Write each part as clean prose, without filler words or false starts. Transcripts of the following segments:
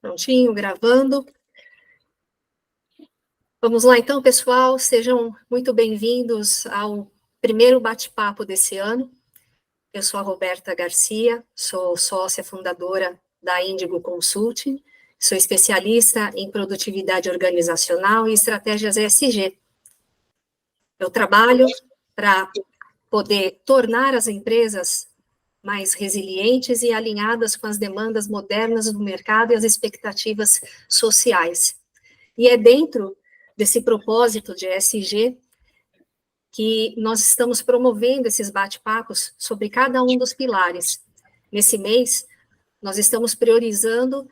Prontinho, gravando. Vamos lá, então, pessoal, sejam muito bem-vindos ao primeiro bate-papo desse ano. Eu sou a Roberta Garcia, sou sócia fundadora da Índigo Consulting, sou especialista em produtividade organizacional e estratégias ESG. Eu trabalho para poder tornar as empresas mais resilientes e alinhadas com as demandas modernas do mercado e as expectativas sociais. E é dentro desse propósito de ESG que nós estamos promovendo esses bate-papos sobre cada um dos pilares. Nesse mês, nós estamos priorizando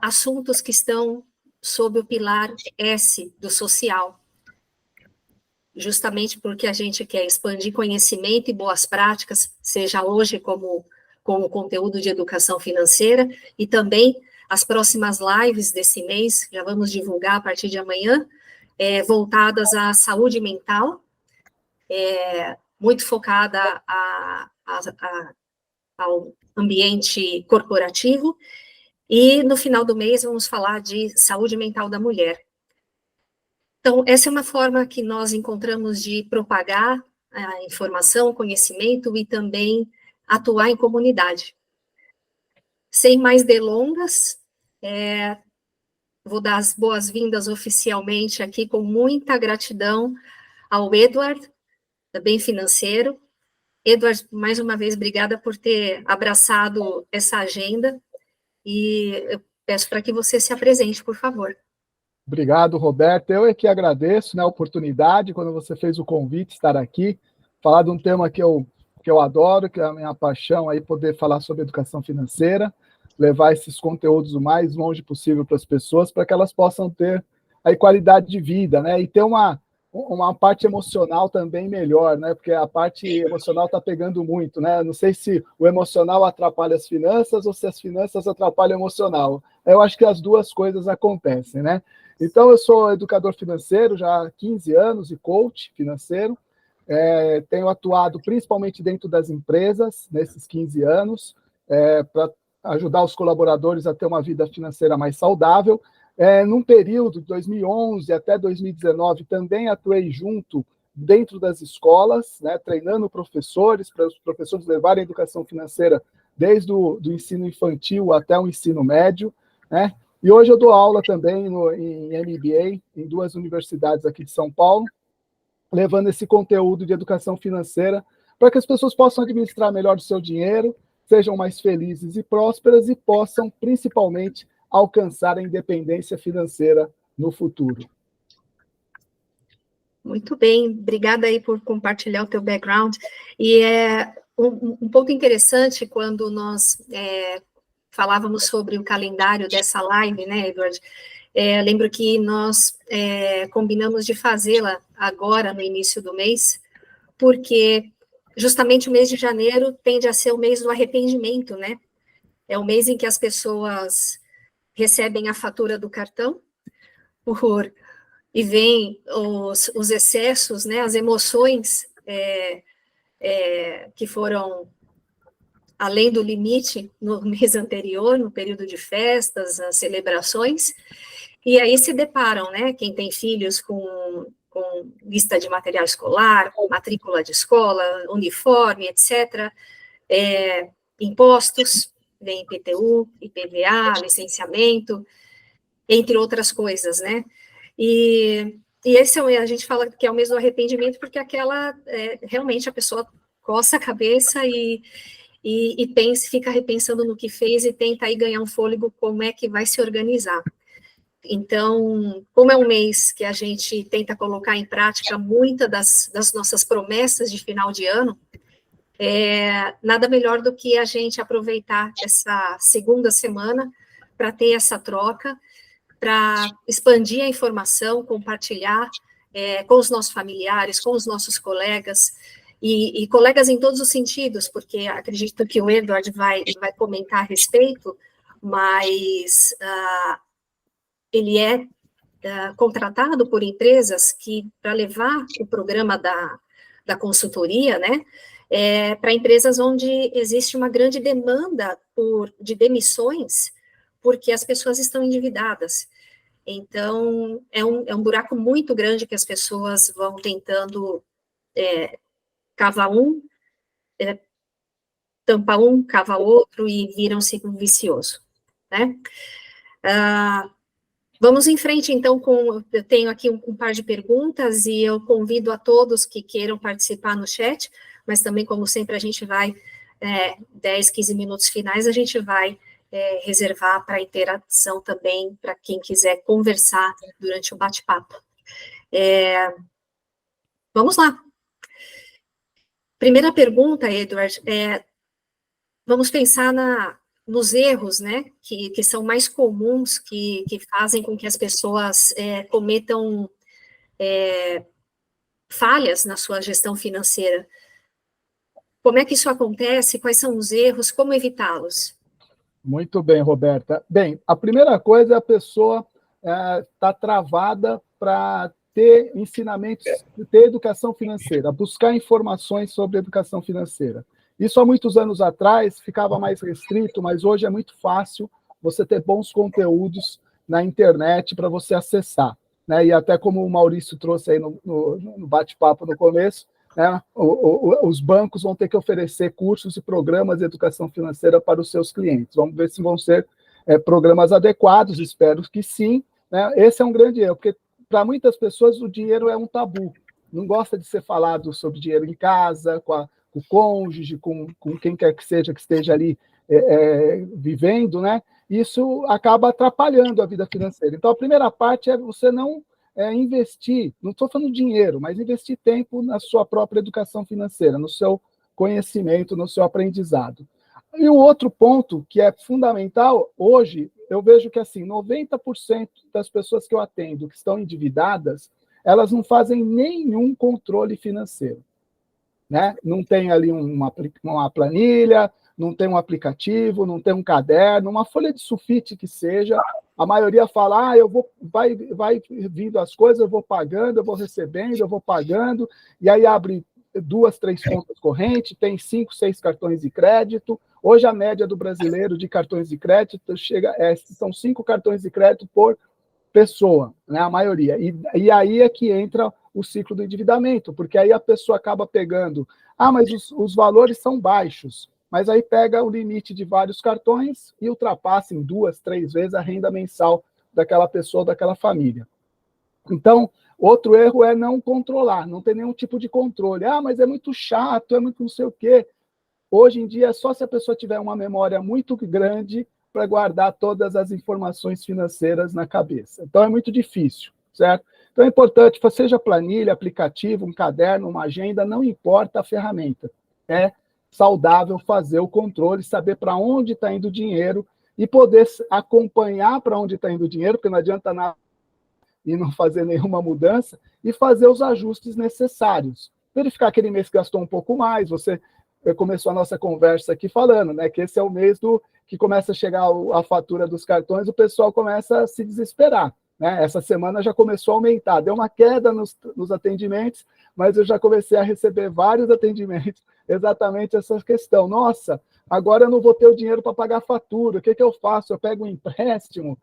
assuntos que estão sob o pilar S do social, justamente porque a gente quer expandir conhecimento e boas práticas, seja hoje como o conteúdo de educação financeira, e também as próximas lives desse mês, já vamos divulgar a partir de amanhã, voltadas à saúde mental, muito focada ao ambiente corporativo, e no final do mês vamos falar de saúde mental da mulher. Então, essa é uma forma que nós encontramos de propagar a informação, o conhecimento e também atuar em comunidade. Sem mais delongas, vou dar as boas-vindas oficialmente aqui, com muita gratidão ao Edward, da Bem Financeiro. Edward, mais uma vez, obrigada por ter abraçado essa agenda, e eu peço para que você se apresente, por favor. Obrigado, Roberto. Eu é que agradeço, né, a oportunidade, quando você fez o convite, estar aqui, falar de um tema que eu adoro, que é a minha paixão, aí poder falar sobre educação financeira, levar esses conteúdos o mais longe possível para as pessoas, para que elas possam ter aí qualidade de vida, né, e ter uma parte emocional também melhor, né, porque a parte emocional está pegando muito, né, não sei se o emocional atrapalha as finanças ou se as finanças atrapalham o emocional. Eu acho que as duas coisas acontecem, né. Então, eu sou educador financeiro já há 15 anos e coach financeiro. Tenho atuado principalmente dentro das empresas nesses 15 anos, para ajudar os colaboradores a ter uma vida financeira mais saudável. Num período de 2011 até 2019, também atuei junto dentro das escolas, né, treinando professores, para os professores levarem a educação financeira desde o ensino infantil até o ensino médio, né? E hoje eu dou aula também em MBA, em 2 universidades aqui de São Paulo, levando esse conteúdo de educação financeira para que as pessoas possam administrar melhor o seu dinheiro, sejam mais felizes e prósperas e possam, principalmente, alcançar a independência financeira no futuro. Muito bem, obrigada aí por compartilhar o teu background. E é um ponto interessante quando nós falávamos sobre o calendário dessa live, né, Edward? Lembro que nós combinamos de fazê-la agora, no início do mês, porque justamente o mês de janeiro tende a ser o mês do arrependimento, né? É o mês em que as pessoas recebem a fatura do cartão e vêm os excessos, né, as emoções que foram além do limite no mês anterior, no período de festas, as celebrações, e aí se deparam, né, quem tem filhos com lista de material escolar, matrícula de escola, uniforme, etc., impostos, vem IPTU, IPVA, licenciamento, entre outras coisas, né, e esse a gente fala que é o mês do arrependimento, porque realmente a pessoa coça a cabeça e fica repensando no que fez e tenta aí ganhar um fôlego, como é que vai se organizar. Então, como é um mês que a gente tenta colocar em prática muitas das nossas promessas de final de ano, nada melhor do que a gente aproveitar essa segunda semana para ter essa troca, para expandir a informação, compartilhar com os nossos familiares, com os nossos colegas, e colegas em todos os sentidos, porque acredito que o Edward vai comentar a respeito, mas ele é contratado por empresas para levar o programa da consultoria, né, para empresas onde existe uma grande demanda de demissões porque as pessoas estão endividadas. Então, é um buraco muito grande que as pessoas vão tentando cavar tampa cava outro e vira um ciclo vicioso, né? Vamos em frente, então, eu tenho aqui um par de perguntas e eu convido a todos que queiram participar no chat, mas também, como sempre, a gente vai, 10, 15 minutos finais, a gente vai reservar para interação também, para quem quiser conversar durante o bate-papo. Vamos lá. Primeira pergunta, Edward, vamos pensar nos erros, né, que são mais comuns, que fazem com que as pessoas cometam falhas na sua gestão financeira. Como é que isso acontece? Quais são os erros? Como evitá-los? Muito bem, Roberta. Bem, a primeira coisa é a pessoa estar travada para ter ensinamentos, ter educação financeira, buscar informações sobre educação financeira. Isso há muitos anos atrás ficava mais restrito, mas hoje é muito fácil você ter bons conteúdos na internet para você acessar, né? E até como o Maurício trouxe aí no bate-papo no começo, né? Os bancos vão ter que oferecer cursos e programas de educação financeira para os seus clientes. Vamos ver se vão ser programas adequados, espero que sim, né? Esse é um grande erro, porque para muitas pessoas o dinheiro é um tabu. Não gosta de ser falado sobre dinheiro em casa, com o cônjuge, com quem quer que seja que esteja ali vivendo, né? Isso acaba atrapalhando a vida financeira. Então, a primeira parte é você não investir, não estou falando dinheiro, mas investir tempo na sua própria educação financeira, no seu conhecimento, no seu aprendizado. E o outro ponto que é fundamental, hoje, eu vejo que assim, 90% das pessoas que eu atendo que estão endividadas, elas não fazem nenhum controle financeiro, né? Não tem ali uma planilha, não tem um aplicativo, não tem um caderno, uma folha de sulfite que seja. A maioria fala, vai vindo as coisas, eu vou pagando, eu vou recebendo, eu vou pagando, e aí abre 2, 3 contas correntes, tem 5, 6 cartões de crédito. Hoje a média do brasileiro de cartões de crédito são 5 cartões de crédito por pessoa, né, a maioria. E aí é que entra o ciclo do endividamento, porque aí a pessoa acaba pegando, mas os valores são baixos, mas aí pega o limite de vários cartões e ultrapassa em 2, 3 vezes a renda mensal daquela pessoa, daquela família. Então, outro erro é não controlar, não ter nenhum tipo de controle. Mas é muito chato, é muito não sei o quê. Hoje em dia, só se a pessoa tiver uma memória muito grande para guardar todas as informações financeiras na cabeça. Então, é muito difícil, certo? Então, é importante, seja planilha, aplicativo, um caderno, uma agenda, não importa a ferramenta. É saudável fazer o controle, saber para onde está indo o dinheiro e poder acompanhar para onde está indo o dinheiro, porque não adianta nada e não fazer nenhuma mudança, e fazer os ajustes necessários. Verificar aquele mês que gastou um pouco mais, você começou a nossa conversa aqui falando, né, que esse é o mês que começa a chegar a fatura dos cartões, o pessoal começa a se desesperar, né? Essa semana já começou a aumentar, deu uma queda nos atendimentos, mas eu já comecei a receber vários atendimentos, exatamente essa questão. Nossa, agora eu não vou ter o dinheiro para pagar a fatura, o que eu faço? Eu pego um empréstimo,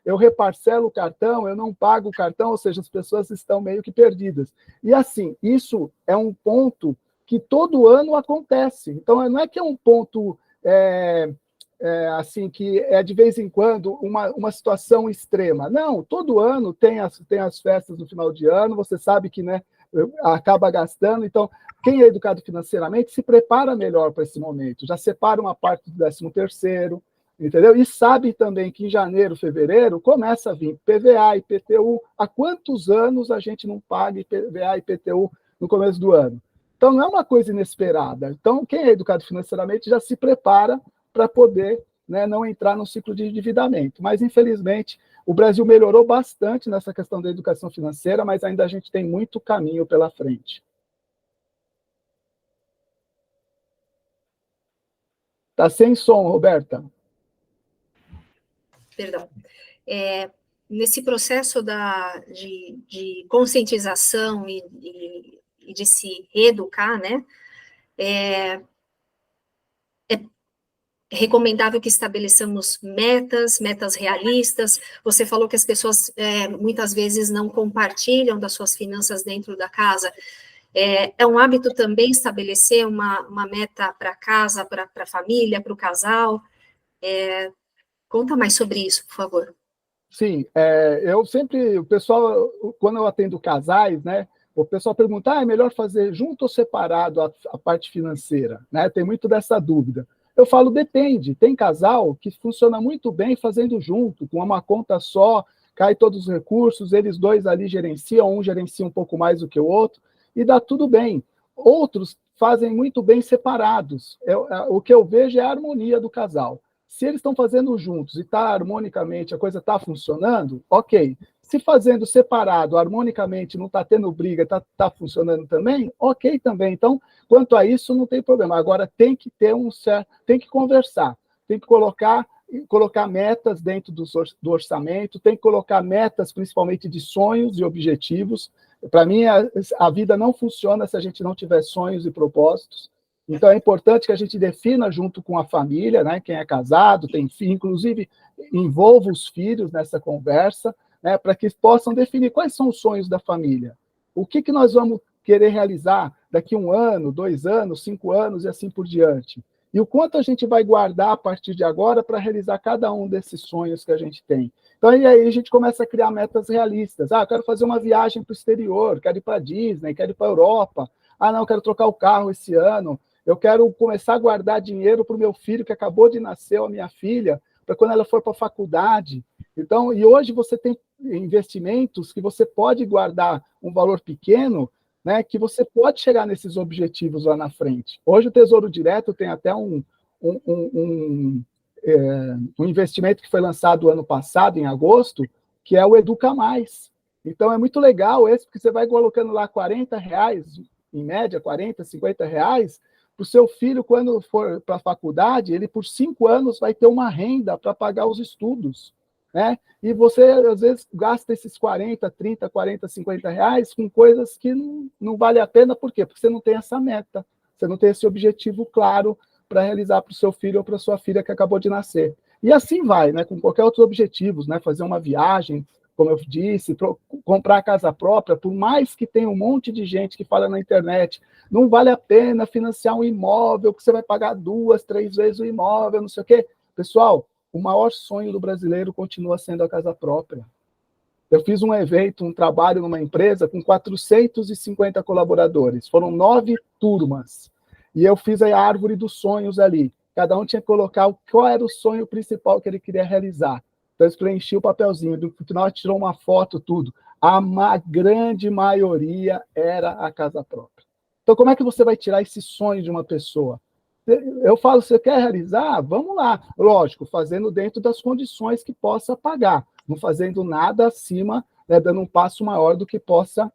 eu reparcelo o cartão, eu não pago o cartão, ou seja, as pessoas estão meio que perdidas. E assim, isso é um ponto que todo ano acontece. Então, não é que é um ponto assim que é de vez em quando uma situação extrema. Não, todo ano tem as festas no final de ano, você sabe que, né, acaba gastando. Então, quem é educado financeiramente se prepara melhor para esse momento, já separa uma parte do 13º, entendeu? E sabe também que em janeiro, fevereiro, começa a vir PVA, IPTU. Há quantos anos a gente não paga IPVA, IPTU no começo do ano? Então, não é uma coisa inesperada. Então, quem é educado financeiramente já se prepara para poder, né, não entrar no ciclo de endividamento. Mas, infelizmente, o Brasil melhorou bastante nessa questão da educação financeira, mas ainda a gente tem muito caminho pela frente. Está sem som, Roberta. Perdão. Nesse processo de conscientização e de se reeducar, né, recomendável que estabeleçamos metas realistas. Você falou que as pessoas muitas vezes não compartilham das suas finanças dentro da casa. É um hábito também estabelecer uma meta para casa, para a família, para o casal. Conta mais sobre isso, por favor. Sim, eu sempre, o pessoal, quando eu atendo casais, né, o pessoal pergunta, é melhor fazer junto ou separado a parte financeira, né? Tem muito dessa dúvida. Eu falo, depende. Tem casal que funciona muito bem fazendo junto, com uma conta só, cai todos os recursos, eles dois ali gerenciam, um gerencia um pouco mais do que o outro, e dá tudo bem. Outros fazem muito bem separados. O que eu vejo é a harmonia do casal. Se eles estão fazendo juntos e está harmonicamente, a coisa está funcionando, ok. Se fazendo separado, harmonicamente, não está tendo briga, está funcionando também, ok também. Então, quanto a isso, não tem problema. Agora, tem que ter tem que conversar, tem que colocar metas dentro do orçamento, tem que colocar metas, principalmente de sonhos e objetivos. Para mim, a vida não funciona se a gente não tiver sonhos e propósitos. Então, é importante que a gente defina junto com a família, né, quem é casado, tem filho, inclusive envolva os filhos nessa conversa, né, para que possam definir quais são os sonhos da família. O que nós vamos querer realizar daqui 1 ano, 2 anos, 5 anos e assim por diante. E o quanto a gente vai guardar a partir de agora para realizar cada um desses sonhos que a gente tem. Então, e aí a gente começa a criar metas realistas. Eu quero fazer uma viagem para o exterior, quero ir para a Disney, quero ir para a Europa. Não, quero trocar o carro esse ano. Eu quero começar a guardar dinheiro para o meu filho que acabou de nascer, ou a minha filha, para quando ela for para a faculdade. Então, e hoje você tem investimentos que você pode guardar um valor pequeno, né, que você pode chegar nesses objetivos lá na frente. Hoje o Tesouro Direto tem até um investimento que foi lançado ano passado, em agosto, que é o Educa Mais. Então é muito legal esse, porque você vai colocando lá R$40, em média, 40, R$50, para o seu filho, quando for para a faculdade, ele por 5 anos vai ter uma renda para pagar os estudos. Né? E você, às vezes, gasta esses 40, 30, 40, R$50 com coisas que não vale a pena. Por quê? Porque você não tem essa meta, você não tem esse objetivo claro para realizar para o seu filho ou para a sua filha que acabou de nascer. E assim vai, né? Com qualquer outros objetivos, né? Fazer uma viagem, como eu disse, comprar a casa própria, por mais que tenha um monte de gente que fala na internet, não vale a pena financiar um imóvel, que você vai pagar 2, 3 vezes o imóvel, não sei o quê. Pessoal, o maior sonho do brasileiro continua sendo a casa própria. Eu fiz um evento, um trabalho numa empresa com 450 colaboradores. Foram 9 turmas. E eu fiz a árvore dos sonhos ali. Cada um tinha que colocar qual era o sonho principal que ele queria realizar. Então, eu preenchi o papelzinho. No final, tirou uma foto, tudo. A grande maioria era a casa própria. Então, como é que você vai tirar esse sonho de uma pessoa? Eu falo, você quer realizar? Vamos lá. Lógico, fazendo dentro das condições que possa pagar, não fazendo nada acima, né, dando um passo maior do que possa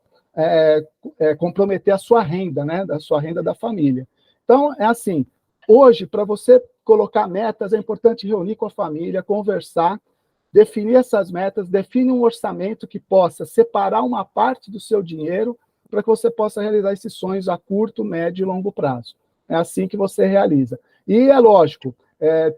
comprometer a sua renda, né, da sua renda da família. Então, é assim, hoje, para você colocar metas, é importante reunir com a família, conversar, definir essas metas, definir um orçamento que possa separar uma parte do seu dinheiro para que você possa realizar esses sonhos a curto, médio e longo prazo. É assim que você realiza. E é lógico,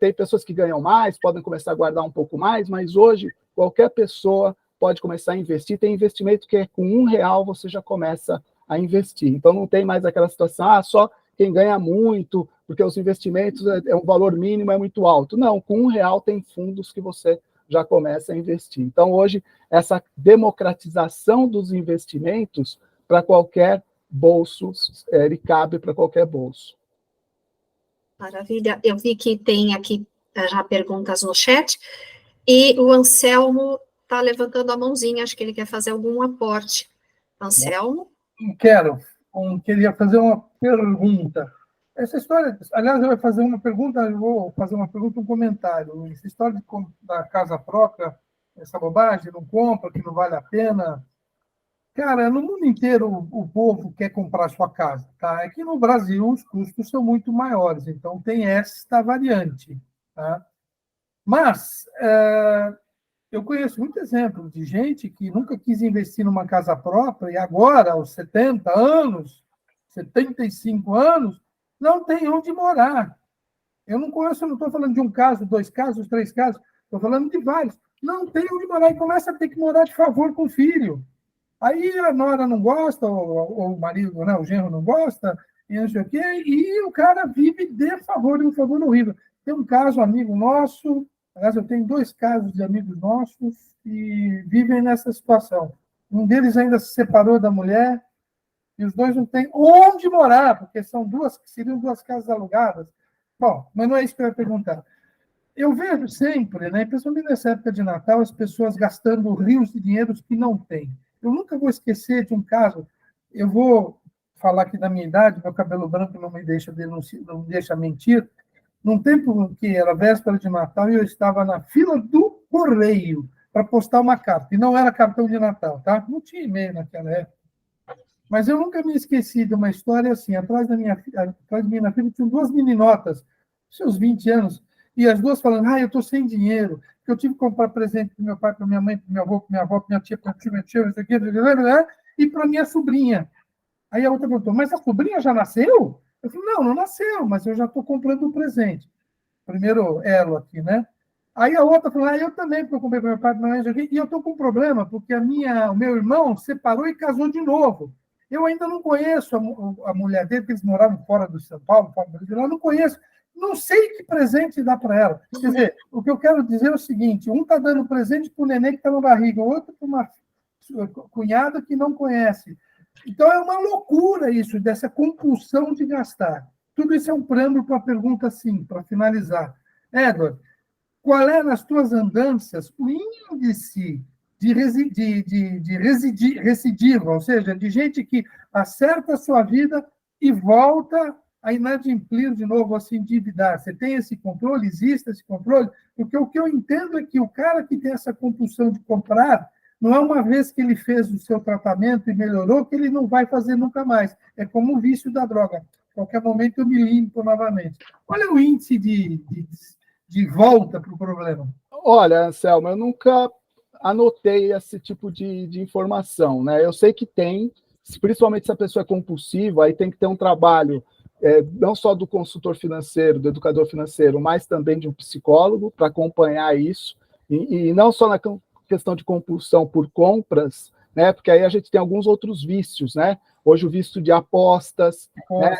tem pessoas que ganham mais, podem começar a guardar um pouco mais, mas hoje qualquer pessoa pode começar a investir. Tem investimento que com R$1 você já começa a investir. Então não tem mais aquela situação, só quem ganha muito, porque os investimentos um valor mínimo, é muito alto. Não, com R$1 tem fundos que você já começa a investir. Então hoje, essa democratização dos investimentos para qualquer bolso, ele cabe para qualquer bolso. Maravilha. Eu vi que tem aqui já perguntas no chat, e o Anselmo está levantando a mãozinha, acho que ele quer fazer algum aporte. Anselmo? Queria fazer uma pergunta. Essa história, aliás, eu vou fazer uma pergunta, um comentário. Essa história da casa própria, essa bobagem, não compra, que não vale a pena. Cara, no mundo inteiro o povo quer comprar sua casa, tá? É que no Brasil os custos são muito maiores, então tem esta variante, tá? Mas eu conheço muito exemplo de gente que nunca quis investir numa casa própria e agora, aos 70 anos, 75 anos, não tem onde morar. Eu não conheço, eu não estou falando de um caso, 2 casos, 3 casos, estou falando de vários. Não tem onde morar e começa a ter que morar de favor com o filho. Aí a nora não gosta, ou o marido, né, o genro não gosta, e não sei o quê, e o cara vive de favor, um favor horrível. Tem um caso, amigo nosso, aliás, eu tenho 2 casos de amigos nossos que vivem nessa situação. Um deles ainda se separou da mulher, e os 2 não têm onde morar, porque seriam 2 casas alugadas. Bom, mas não é isso que eu ia perguntar. Eu vejo sempre, né, principalmente nessa época de Natal, as pessoas gastando rios de dinheiros que não têm. Eu nunca vou esquecer de um caso, eu vou falar aqui da minha idade, meu cabelo branco não me deixa mentir, num tempo que era véspera de Natal, eu estava na fila do correio para postar uma carta, e não era cartão de Natal, tá? Não tinha e-mail naquela época. Mas eu nunca me esqueci de uma história assim, atrás de mim na fila tinham 2 meninotas, seus 20 anos, e as 2 falando, eu estou sem dinheiro, que eu tive que comprar presente para meu pai, para minha mãe, para meu avô, para minha avó, para minha tia, para meu tio, isso aqui, e para minha sobrinha. Aí a outra perguntou, mas a sobrinha já nasceu? Eu falei, não nasceu, mas eu já estou comprando um presente. Primeiro elo aqui, né? Aí a outra falou, eu também, porque eu comprei para meu pai, para minha mãe, e eu estou com um problema, porque o meu irmão separou e casou de novo. Eu ainda não conheço a mulher dele, porque eles moravam fora do São Paulo, fora do Brasil, eu não conheço. Não sei que presente dá para ela. Quer dizer, o que eu quero dizer é o seguinte, um está dando presente para o neném que está na barriga, o outro para uma cunhada que não conhece. Então, é uma loucura isso, dessa compulsão de gastar. Tudo isso é um preâmbulo para a pergunta, assim, para finalizar. Edward, qual é, nas tuas andanças, o índice de recidiva, ou seja, de gente que acerta a sua vida e volta a inadimplir de novo, a se endividar? Você tem esse controle? Existe esse controle? Porque o que eu entendo é que o cara que tem essa compulsão de comprar, não é uma vez que ele fez o seu tratamento e melhorou, que ele não vai fazer nunca mais. É como o vício da droga. A qualquer momento eu me limpo novamente. Qual é o índice de volta para o problema? Olha, Anselmo, eu nunca anotei esse tipo de informação, né? Eu sei que tem, principalmente se a pessoa é compulsiva, aí tem que ter um trabalho não só do consultor financeiro, do educador financeiro, mas também de um psicólogo para acompanhar isso, e não só na questão de compulsão por compras, né? Porque aí a gente tem alguns outros vícios, né? Hoje o vício de apostas, né?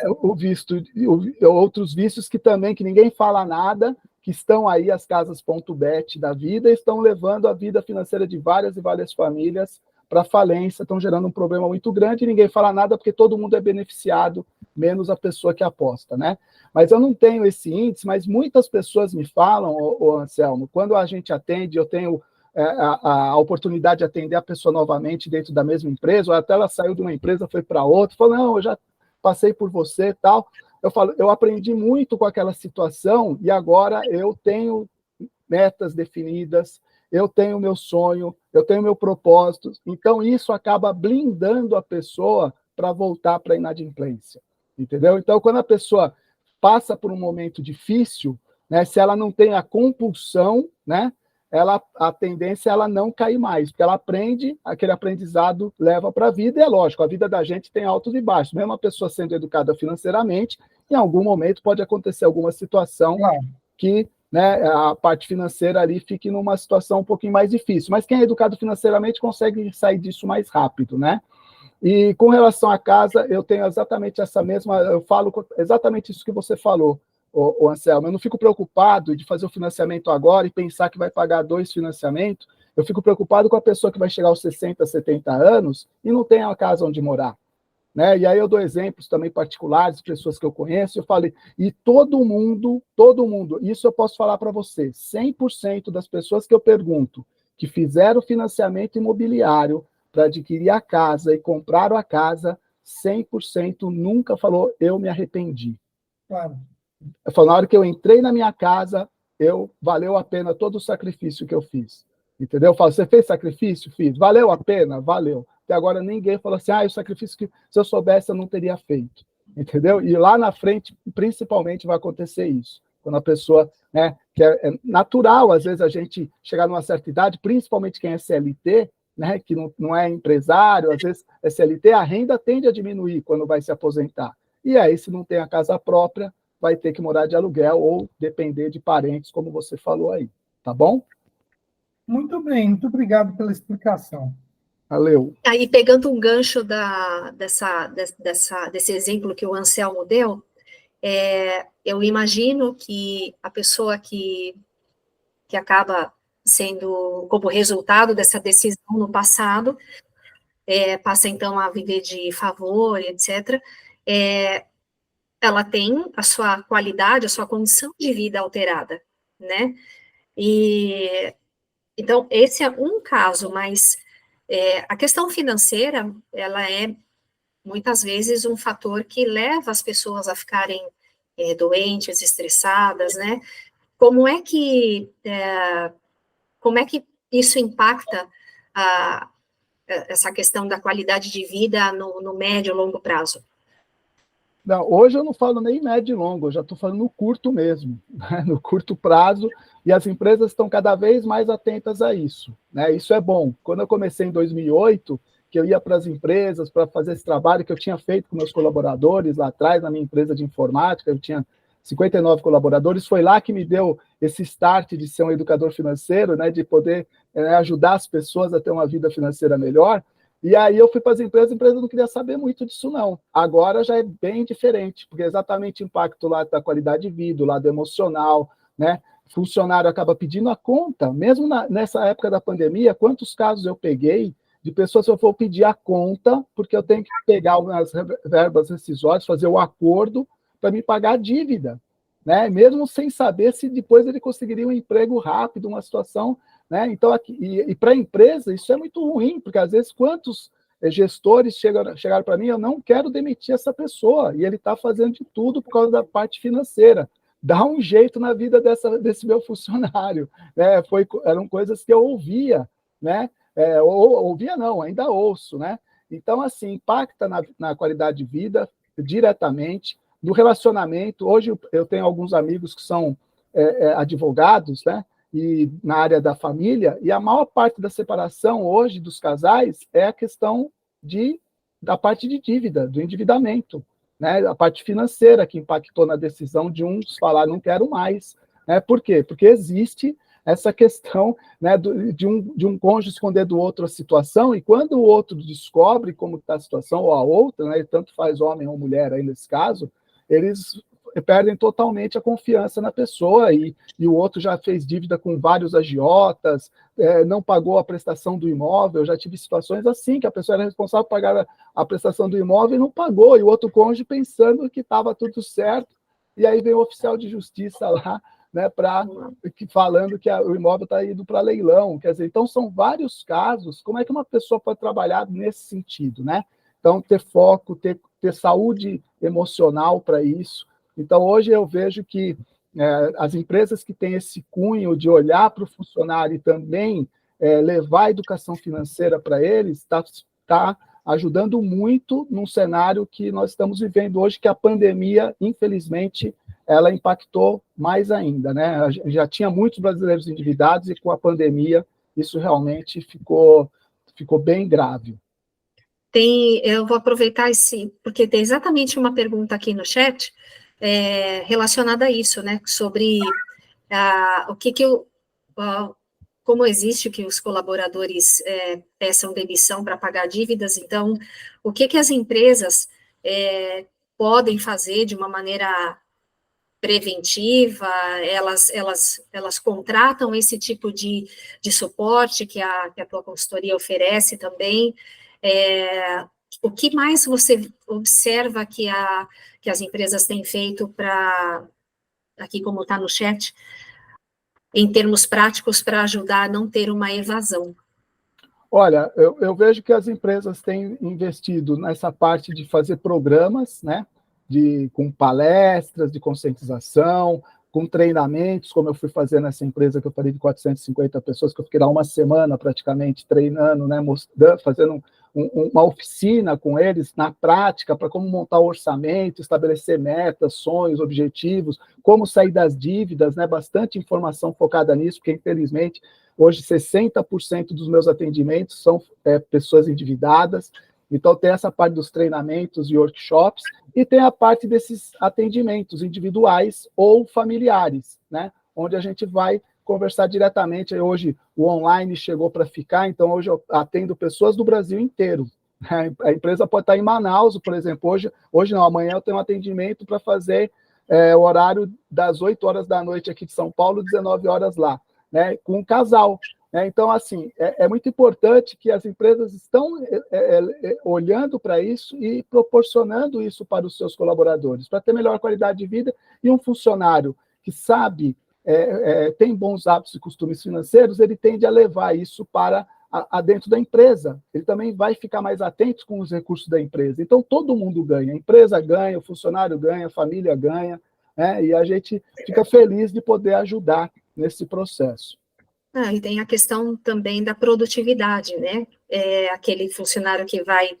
Outros vícios que ninguém fala nada, que estão aí as casas.bet da vida, estão levando a vida financeira de várias e várias famílias para falência, estão gerando um problema muito grande e ninguém fala nada porque todo mundo é beneficiado, menos a pessoa que aposta, né? Mas eu não tenho esse índice, mas muitas pessoas me falam, Anselmo, quando a gente atende, eu tenho a oportunidade de atender a pessoa novamente dentro da mesma empresa, ou até ela saiu de uma empresa, foi para outra, falou, não, eu já passei por você e tal. Eu falo, eu aprendi muito com aquela situação e agora eu tenho metas definidas, eu tenho meu sonho, eu tenho meu propósito. Então, isso acaba blindando a pessoa para voltar para a inadimplência, entendeu? Então, quando a pessoa passa por um momento difícil, né, se ela não tem a compulsão, né, a tendência é ela não cair mais, porque ela aprende, aquele aprendizado leva para a vida, e é lógico, a vida da gente tem altos e baixos, mesmo a pessoa sendo educada financeiramente, em algum momento pode acontecer alguma situação que, né, a parte financeira ali fique numa situação um pouquinho mais difícil, mas quem é educado financeiramente consegue sair disso mais rápido, né? E com relação à casa, eu tenho exatamente eu falo exatamente isso que você falou, Anselmo, eu não fico preocupado de fazer o financiamento agora e pensar que vai pagar 2 financiamentos, eu fico preocupado com a pessoa que vai chegar aos 60, 70 anos e não tem a casa onde morar, né? E aí eu dou exemplos também particulares, pessoas que eu conheço, eu falei, e todo mundo, isso eu posso falar para você, 100% das pessoas que eu pergunto, que fizeram financiamento imobiliário para adquirir a casa e compraram a casa, 100% nunca falou, eu me arrependi. Claro. Eu falo, na hora que eu entrei na minha casa, valeu a pena todo o sacrifício que eu fiz. Entendeu? Eu falo, você fez sacrifício? Fiz. Valeu a pena? Valeu. Até agora ninguém falou assim, o sacrifício que se eu soubesse eu não teria feito. Entendeu? E lá na frente, principalmente, vai acontecer isso. Quando a pessoa, né, que é natural, às vezes, a gente chegar numa certa idade, principalmente quem é CLT, né, que não é empresário, às vezes é CLT, a renda tende a diminuir quando vai se aposentar. E aí, se não tem a casa própria, vai ter que morar de aluguel ou depender de parentes, como você falou aí. Tá bom? Muito bem, muito obrigado pela explicação. Valeu. Aí, pegando um gancho desse exemplo que o Anselmo deu, eu imagino que a pessoa que acaba sendo como resultado dessa decisão no passado, passa então a viver de favor, etc., ela tem a sua qualidade, a sua condição de vida alterada, né? E então esse é um caso, mas a questão financeira, ela é muitas vezes um fator que leva as pessoas a ficarem doentes, estressadas, né? Como é que isso impacta essa questão da qualidade de vida no médio e longo prazo? Não, hoje eu não falo nem médio e longo, eu já estou falando no curto mesmo, né? No curto prazo, e as empresas estão cada vez mais atentas a isso, né? Isso é bom. Quando eu comecei em 2008, que eu ia para as empresas para fazer esse trabalho que eu tinha feito com meus colaboradores lá atrás, na minha empresa de informática, eu tinha 59 colaboradores, foi lá que me deu esse start de ser um educador financeiro, né? De poder ajudar as pessoas a ter uma vida financeira melhor. E aí eu fui para as empresas não queria saber muito disso, não. Agora já é bem diferente, porque é exatamente o impacto lá da qualidade de vida, o lado emocional, né? Funcionário acaba pedindo a conta, mesmo nessa época da pandemia, quantos casos eu peguei de pessoas que eu vou pedir a conta, porque eu tenho que pegar algumas verbas rescisórias, fazer o acordo para me pagar a dívida, né? Mesmo sem saber se depois ele conseguiria um emprego rápido, uma situação, né? Então, e para a empresa, isso é muito ruim, porque às vezes quantos gestores chegaram para mim, eu não quero demitir essa pessoa, e ele está fazendo de tudo por causa da parte financeira. Dá um jeito na vida desse meu funcionário, né? Eram coisas que eu ouvia, né? Ouvia não, ainda ouço, né? Então, assim, impacta na qualidade de vida diretamente, no relacionamento. Hoje eu tenho alguns amigos que são advogados, né? E na área da família, e a maior parte da separação hoje dos casais é a questão da parte de dívida, do endividamento, né? A parte financeira que impactou na decisão de uns falar não quero mais, né? Por quê? Porque existe essa questão, né, de um cônjuge esconder do outro a situação, e quando o outro descobre como está a situação, ou a outra, né, tanto faz homem ou mulher aí nesse caso, eles perdem totalmente a confiança na pessoa, e o outro já fez dívida com vários agiotas, não pagou a prestação do imóvel. Eu já tive situações assim, que a pessoa era responsável por pagar a prestação do imóvel e não pagou, e o outro cônjuge pensando que estava tudo certo, e aí vem o oficial de justiça lá, né, falando que o imóvel está indo para leilão. Quer dizer, então são vários casos. Como é que uma pessoa pode trabalhar nesse sentido, né? Então, ter foco, ter saúde emocional para isso. Então, hoje eu vejo que as empresas que têm esse cunho de olhar para o funcionário e também levar a educação financeira para eles, está ajudando muito num cenário que nós estamos vivendo hoje, que a pandemia, infelizmente, ela impactou mais ainda, né? Já tinha muitos brasileiros endividados, e com a pandemia isso realmente ficou bem grave. Eu vou aproveitar porque tem exatamente uma pergunta aqui no chat relacionada a isso, né? Sobre como existe que os colaboradores peçam demissão para pagar dívidas. Então, o que as empresas podem fazer de uma maneira preventiva? Elas contratam esse tipo de suporte que a tua consultoria oferece também. O que mais você observa que as empresas têm feito para, aqui como está no chat, em termos práticos, para ajudar a não ter uma evasão? Olha, eu vejo que as empresas têm investido nessa parte de fazer programas, né? Com palestras de conscientização, com treinamentos, como eu fui fazer nessa empresa que eu falei de 450 pessoas, que eu fiquei lá uma semana praticamente treinando, né, fazendo uma oficina com eles na prática para como montar o orçamento, estabelecer metas, sonhos, objetivos, como sair das dívidas, né, bastante informação focada nisso, porque infelizmente hoje 60% dos meus atendimentos são pessoas endividadas. Então, tem essa parte dos treinamentos e workshops, e tem a parte desses atendimentos individuais ou familiares, né? Onde a gente vai conversar diretamente. Hoje, o online chegou para ficar, então hoje eu atendo pessoas do Brasil inteiro. A empresa pode estar em Manaus, por exemplo. Hoje não, amanhã eu tenho um atendimento para fazer o horário das 8 horas da noite aqui de São Paulo, 19 horas lá, né? Com um casal. Então, assim, é muito importante que as empresas estão olhando para isso e proporcionando isso para os seus colaboradores, para ter melhor qualidade de vida, e um funcionário que sabe, tem bons hábitos e costumes financeiros, ele tende a levar isso para dentro da empresa. Ele também vai ficar mais atento com os recursos da empresa. Então, todo mundo ganha. A empresa ganha, o funcionário ganha, a família ganha, né? E a gente fica feliz de poder ajudar nesse processo. E tem a questão também da produtividade, né? Aquele funcionário que vai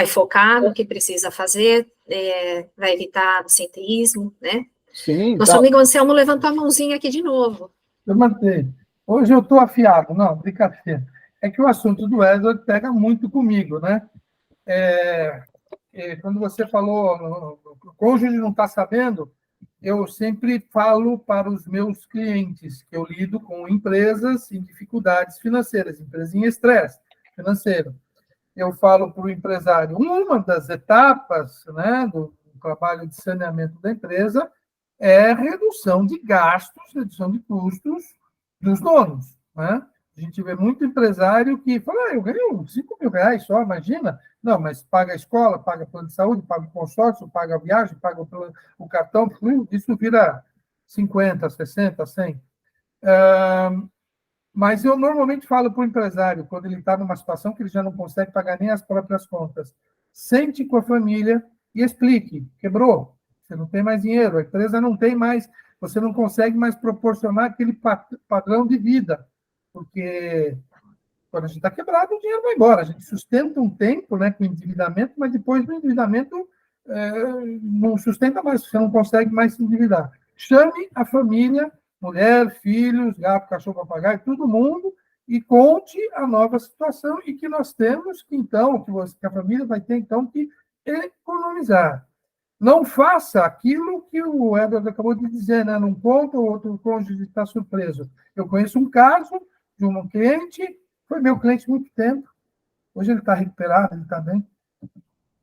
focar no que precisa fazer, vai evitar absenteísmo, né? Sim. Nosso amigo Anselmo levantou a mãozinha aqui de novo. Eu mantei. Hoje eu estou afiado. Não, brincadeira. É que o assunto do Edward pega muito comigo, né? Quando você falou, o cônjuge não está sabendo, eu sempre falo para os meus clientes que eu lido com empresas em dificuldades financeiras, empresas em estresse financeiro. Eu falo para o empresário, uma das etapas, né, do trabalho de saneamento da empresa é redução de gastos, redução de custos dos donos, né? A gente vê muito empresário que fala, eu ganho 5 mil reais só, imagina. Não, mas paga a escola, paga plano de saúde, paga o consórcio, paga a viagem, paga o cartão, isso vira 50, 60, 100. Mas eu normalmente falo para o empresário, quando ele está numa situação que ele já não consegue pagar nem as próprias contas, sente com a família e explique, quebrou, você não tem mais dinheiro, a empresa não tem mais, você não consegue mais proporcionar aquele padrão de vida, porque quando a gente está quebrado, o dinheiro vai embora. A gente sustenta um tempo, né, com endividamento, mas depois do endividamento não sustenta mais, você não consegue mais se endividar. Chame a família, mulher, filhos, gato, cachorro, papagaio, todo mundo, e conte a nova situação e que nós temos que, então, que a família vai ter, então, que economizar. Não faça aquilo que o Edward acabou de dizer, né? Não conta, o outro cônjuge está surpreso. Eu conheço um caso de um cliente, foi meu cliente há muito tempo, hoje ele está recuperado, ele está bem,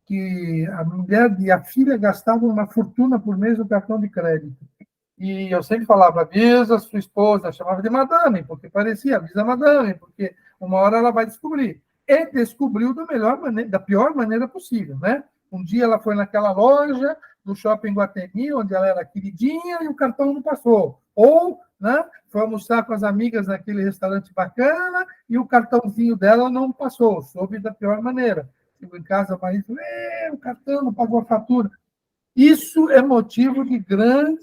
que a mulher e a filha gastavam uma fortuna por mês no cartão de crédito. E eu sempre falava, avisa sua esposa, chamava de madame, porque parecia, avisa a madame, porque uma hora ela vai descobrir. E descobriu da pior maneira possível, né? Um dia ela foi naquela loja do Shopping Guatemi, onde ela era queridinha, e o cartão não passou. Ou, né, foi almoçar com as amigas naquele restaurante bacana, e o cartãozinho dela não passou, soube da pior maneira. Chegou em casa, o marido falou, o cartão não pagou a fatura. Isso é motivo de grande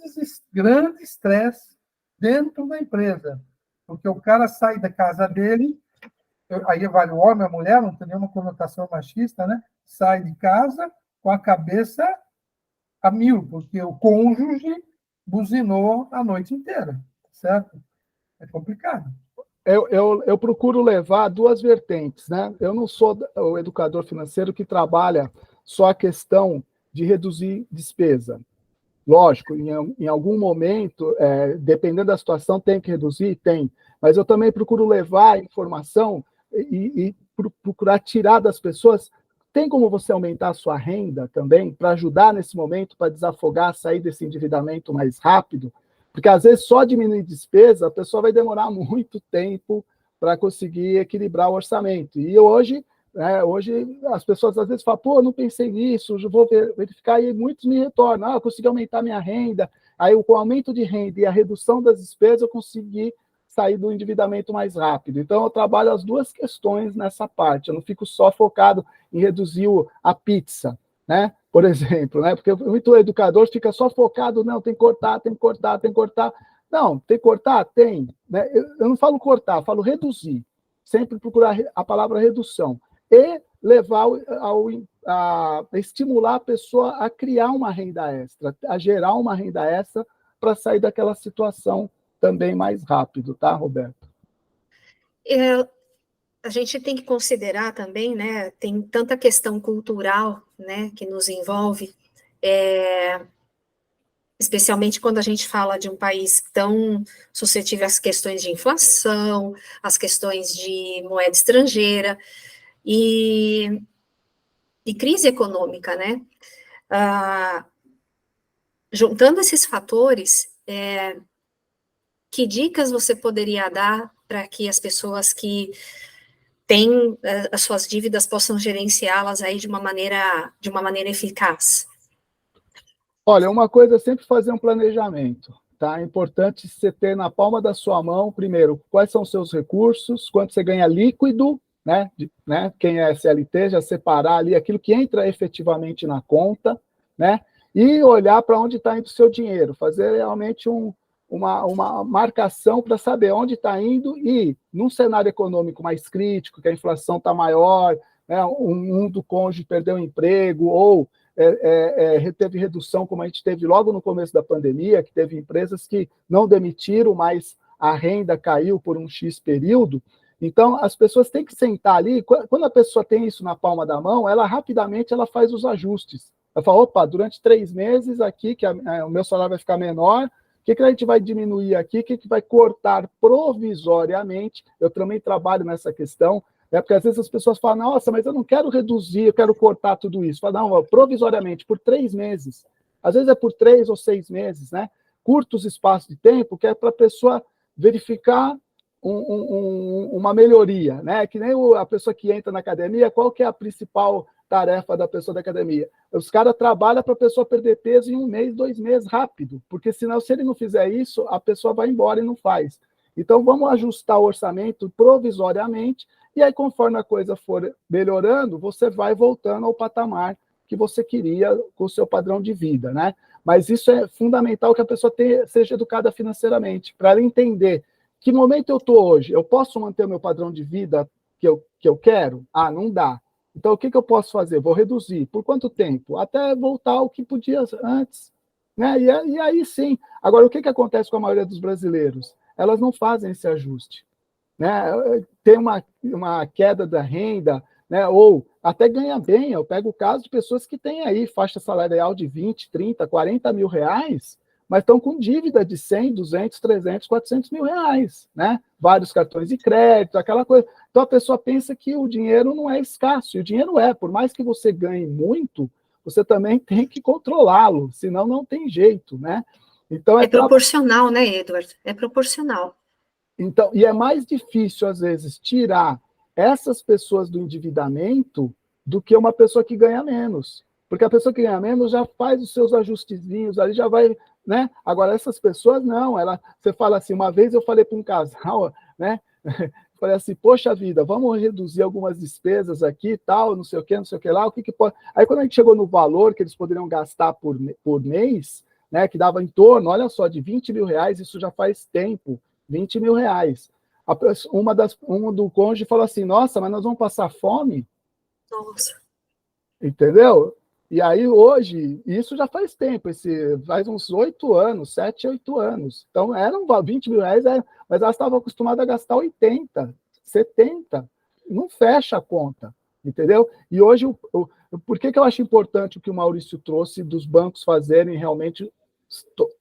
estresse dentro da empresa, porque o cara sai da casa dele, aí vale o homem, a mulher, não tem nenhuma conotação machista, né? Sai de casa com a cabeça a mil, porque o cônjuge buzinou a noite inteira, certo? É complicado. Eu procuro levar duas vertentes, né? Eu não sou o educador financeiro que trabalha só a questão de reduzir despesa. Lógico, em algum momento, dependendo da situação, tem que reduzir? Tem. Mas eu também procuro levar a informação e procurar tirar das pessoas. Tem como você aumentar a sua renda também, para ajudar nesse momento, para desafogar, sair desse endividamento mais rápido? Porque, às vezes, só diminuir despesa, a pessoa vai demorar muito tempo para conseguir equilibrar o orçamento. E hoje as pessoas às vezes falam, pô, não pensei nisso, vou verificar, e muitos me retornam, eu consegui aumentar minha renda, aí com o aumento de renda e a redução das despesas, eu consegui sair do endividamento mais rápido. Então, eu trabalho as duas questões nessa parte, eu não fico só focado em reduzir a pizza, né? Por exemplo, né? Porque muito educador fica só focado, não, tem que cortar, tem que cortar, tem que cortar. Não, tem que cortar? Tem. Né? Eu não falo cortar, eu falo reduzir. Sempre procurar a palavra redução. E levar a estimular a pessoa a criar uma renda extra, a gerar uma renda extra para sair daquela situação também mais rápido, tá, Roberto? a gente tem que considerar também, né, tem tanta questão cultural, né, que nos envolve, especialmente quando a gente fala de um país tão suscetível às questões de inflação, às questões de moeda estrangeira e crise econômica, né? Juntando esses fatores, que dicas você poderia dar para que as pessoas que têm as suas dívidas possam gerenciá-las aí de uma maneira eficaz? Olha, uma coisa é sempre fazer um planejamento, tá? É importante você ter na palma da sua mão, primeiro, quais são os seus recursos, quanto você ganha líquido, né? Quem é SLT, já separar ali aquilo que entra efetivamente na conta, né? E olhar para onde está indo o seu dinheiro, fazer realmente uma marcação para saber onde está indo e, num cenário econômico mais crítico, que a inflação está maior, né? Um do cônjuge perdeu o emprego ou teve redução, como a gente teve logo no começo da pandemia, que teve empresas que não demitiram, mas a renda caiu por um X período. Então, as pessoas têm que sentar ali, quando a pessoa tem isso na palma da mão, ela rapidamente faz os ajustes. Ela fala, opa, durante 3 meses aqui, que o meu salário vai ficar menor, o que a gente vai diminuir aqui, o que vai cortar provisoriamente? Eu também trabalho nessa questão, porque às vezes as pessoas falam, nossa, mas eu não quero reduzir, eu quero cortar tudo isso. Fala, não, provisoriamente, por 3 meses. Às vezes é por 3 ou 6 meses, né? Curtos espaços de tempo, que é para a pessoa verificar uma melhoria, né? Que nem a pessoa que entra na academia, qual que é a principal tarefa da pessoa da academia? Os caras trabalham para a pessoa perder peso em 1 mês, 2 meses, rápido, porque senão, se ele não fizer isso, a pessoa vai embora e não faz. Então, vamos ajustar o orçamento provisoriamente, e aí, conforme a coisa for melhorando, você vai voltando ao patamar que você queria com o seu padrão de vida, né? Mas isso é fundamental que a pessoa seja educada financeiramente, para ela entender que momento eu estou hoje. Eu posso manter o meu padrão de vida que eu quero? Ah, não dá. Então, o que eu posso fazer? Vou reduzir. Por quanto tempo? Até voltar ao que podia antes. Né? E aí sim. Agora, o que acontece com a maioria dos brasileiros? Elas não fazem esse ajuste. Né? Tem uma queda da renda, né? Ou até ganha bem. Eu pego o caso de pessoas que têm aí faixa salarial de 20, 30, 40 mil reais, mas estão com dívida de 100, 200, 300, 400 mil reais, né? Vários cartões de crédito, aquela coisa. Então a pessoa pensa que o dinheiro não é escasso, e o dinheiro por mais que você ganhe muito, você também tem que controlá-lo, senão não tem jeito, né? Então é proporcional, né, Edward? É proporcional. Então, e é mais difícil, às vezes, tirar essas pessoas do endividamento do que uma pessoa que ganha menos. Porque a pessoa que ganha menos já faz os seus ajustezinhos, ali já vai, né? Agora, essas pessoas não, você fala assim, uma vez eu falei para um casal, né? Falei assim, poxa vida, vamos reduzir algumas despesas aqui, tal, não sei o que lá, o que pode... Aí, quando a gente chegou no valor que eles poderiam gastar por mês, né, que dava em torno, olha só, de 20 mil reais, isso já faz tempo, 20 mil reais. Uma do cônjuge falou assim, nossa, mas nós vamos passar fome? Nossa. Entendeu? E aí, hoje, isso já faz tempo, faz uns 8 anos, 7, 8 anos. Então, eram 20 mil reais, mas elas estavam acostumadas a gastar 80, 70. Não fecha a conta, entendeu? E hoje, por que eu acho importante o que o Maurício trouxe dos bancos fazerem realmente,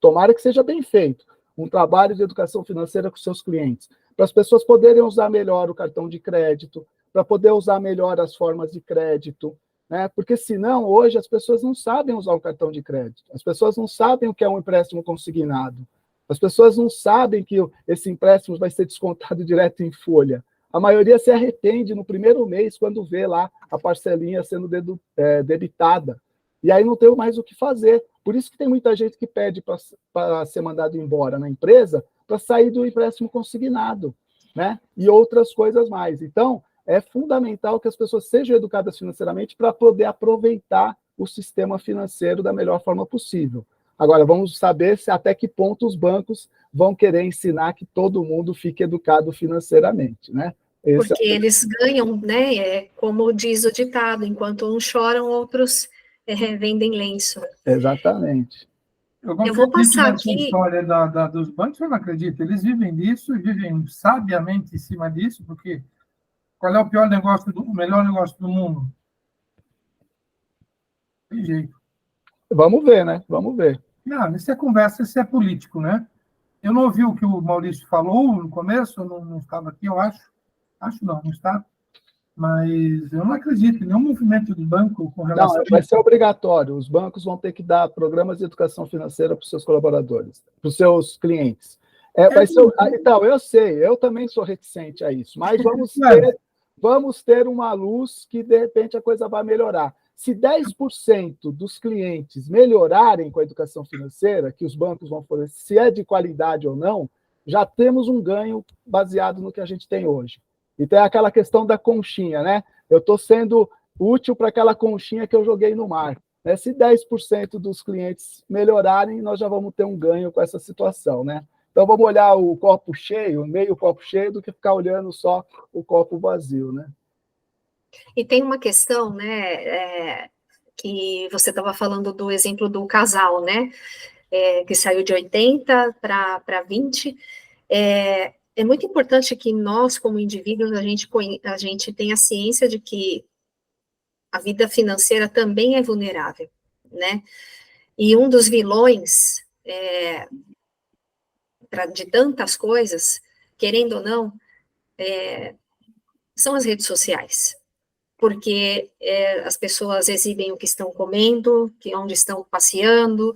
tomara que seja bem feito, um trabalho de educação financeira com seus clientes, para as pessoas poderem usar melhor o cartão de crédito, para poder usar melhor as formas de crédito, né? Porque senão, hoje, as pessoas não sabem usar o cartão de crédito, as pessoas não sabem o que é um empréstimo consignado, as pessoas não sabem que esse empréstimo vai ser descontado direto em folha. A maioria se arrepende no primeiro mês quando vê lá a parcelinha sendo debitada. E aí não tem mais o que fazer. Por isso que tem muita gente que pede para ser mandado embora na empresa para sair do empréstimo consignado, né? E outras coisas mais. Então, é fundamental que as pessoas sejam educadas financeiramente para poder aproveitar o sistema financeiro da melhor forma possível. Agora, vamos saber até que ponto os bancos vão querer ensinar que todo mundo fique educado financeiramente, né? Porque eles ganham, né? Como diz o ditado, enquanto uns choram, outros vendem lenço. Exatamente. Eu vou passar aqui. A história dos bancos, eu não acredito. Eles vivem disso e vivem sabiamente em cima disso, porque Qual é o pior negócio, o melhor negócio do mundo? Tem jeito. Vamos ver, né? Vamos ver. Não, isso é conversa, isso é político, né? Eu não ouvi o que o Maurício falou no começo, eu não estava aqui, eu acho. Acho não está. Mas eu não acredito em nenhum movimento do banco com relação Não, a vai isso. ser obrigatório. Os bancos vão ter que dar programas de educação financeira para os seus colaboradores, para os seus clientes. Vai ser, então, eu sei, eu também sou reticente a isso, mas vamos ter uma luz que, de repente, a coisa vai melhorar. Se 10% dos clientes melhorarem com a educação financeira, que os bancos vão fazer, se é de qualidade ou não, já temos um ganho baseado no que a gente tem hoje. Então, é aquela questão da conchinha, né? Eu estou sendo útil para aquela conchinha que eu joguei no mar. Né? Se 10% dos clientes melhorarem, nós já vamos ter um ganho com essa situação, né? Então, vamos olhar o copo cheio, meio copo cheio, do que ficar olhando só o copo vazio, né? E tem uma questão, né, que você estava falando do exemplo do casal, né, que saiu de 80 para 20. É muito importante que nós, como indivíduos, a gente tenha ciência de que a vida financeira também é vulnerável, né? E um dos vilões de tantas coisas, querendo ou não, são as redes sociais. Porque as pessoas exibem o que estão comendo, onde estão passeando,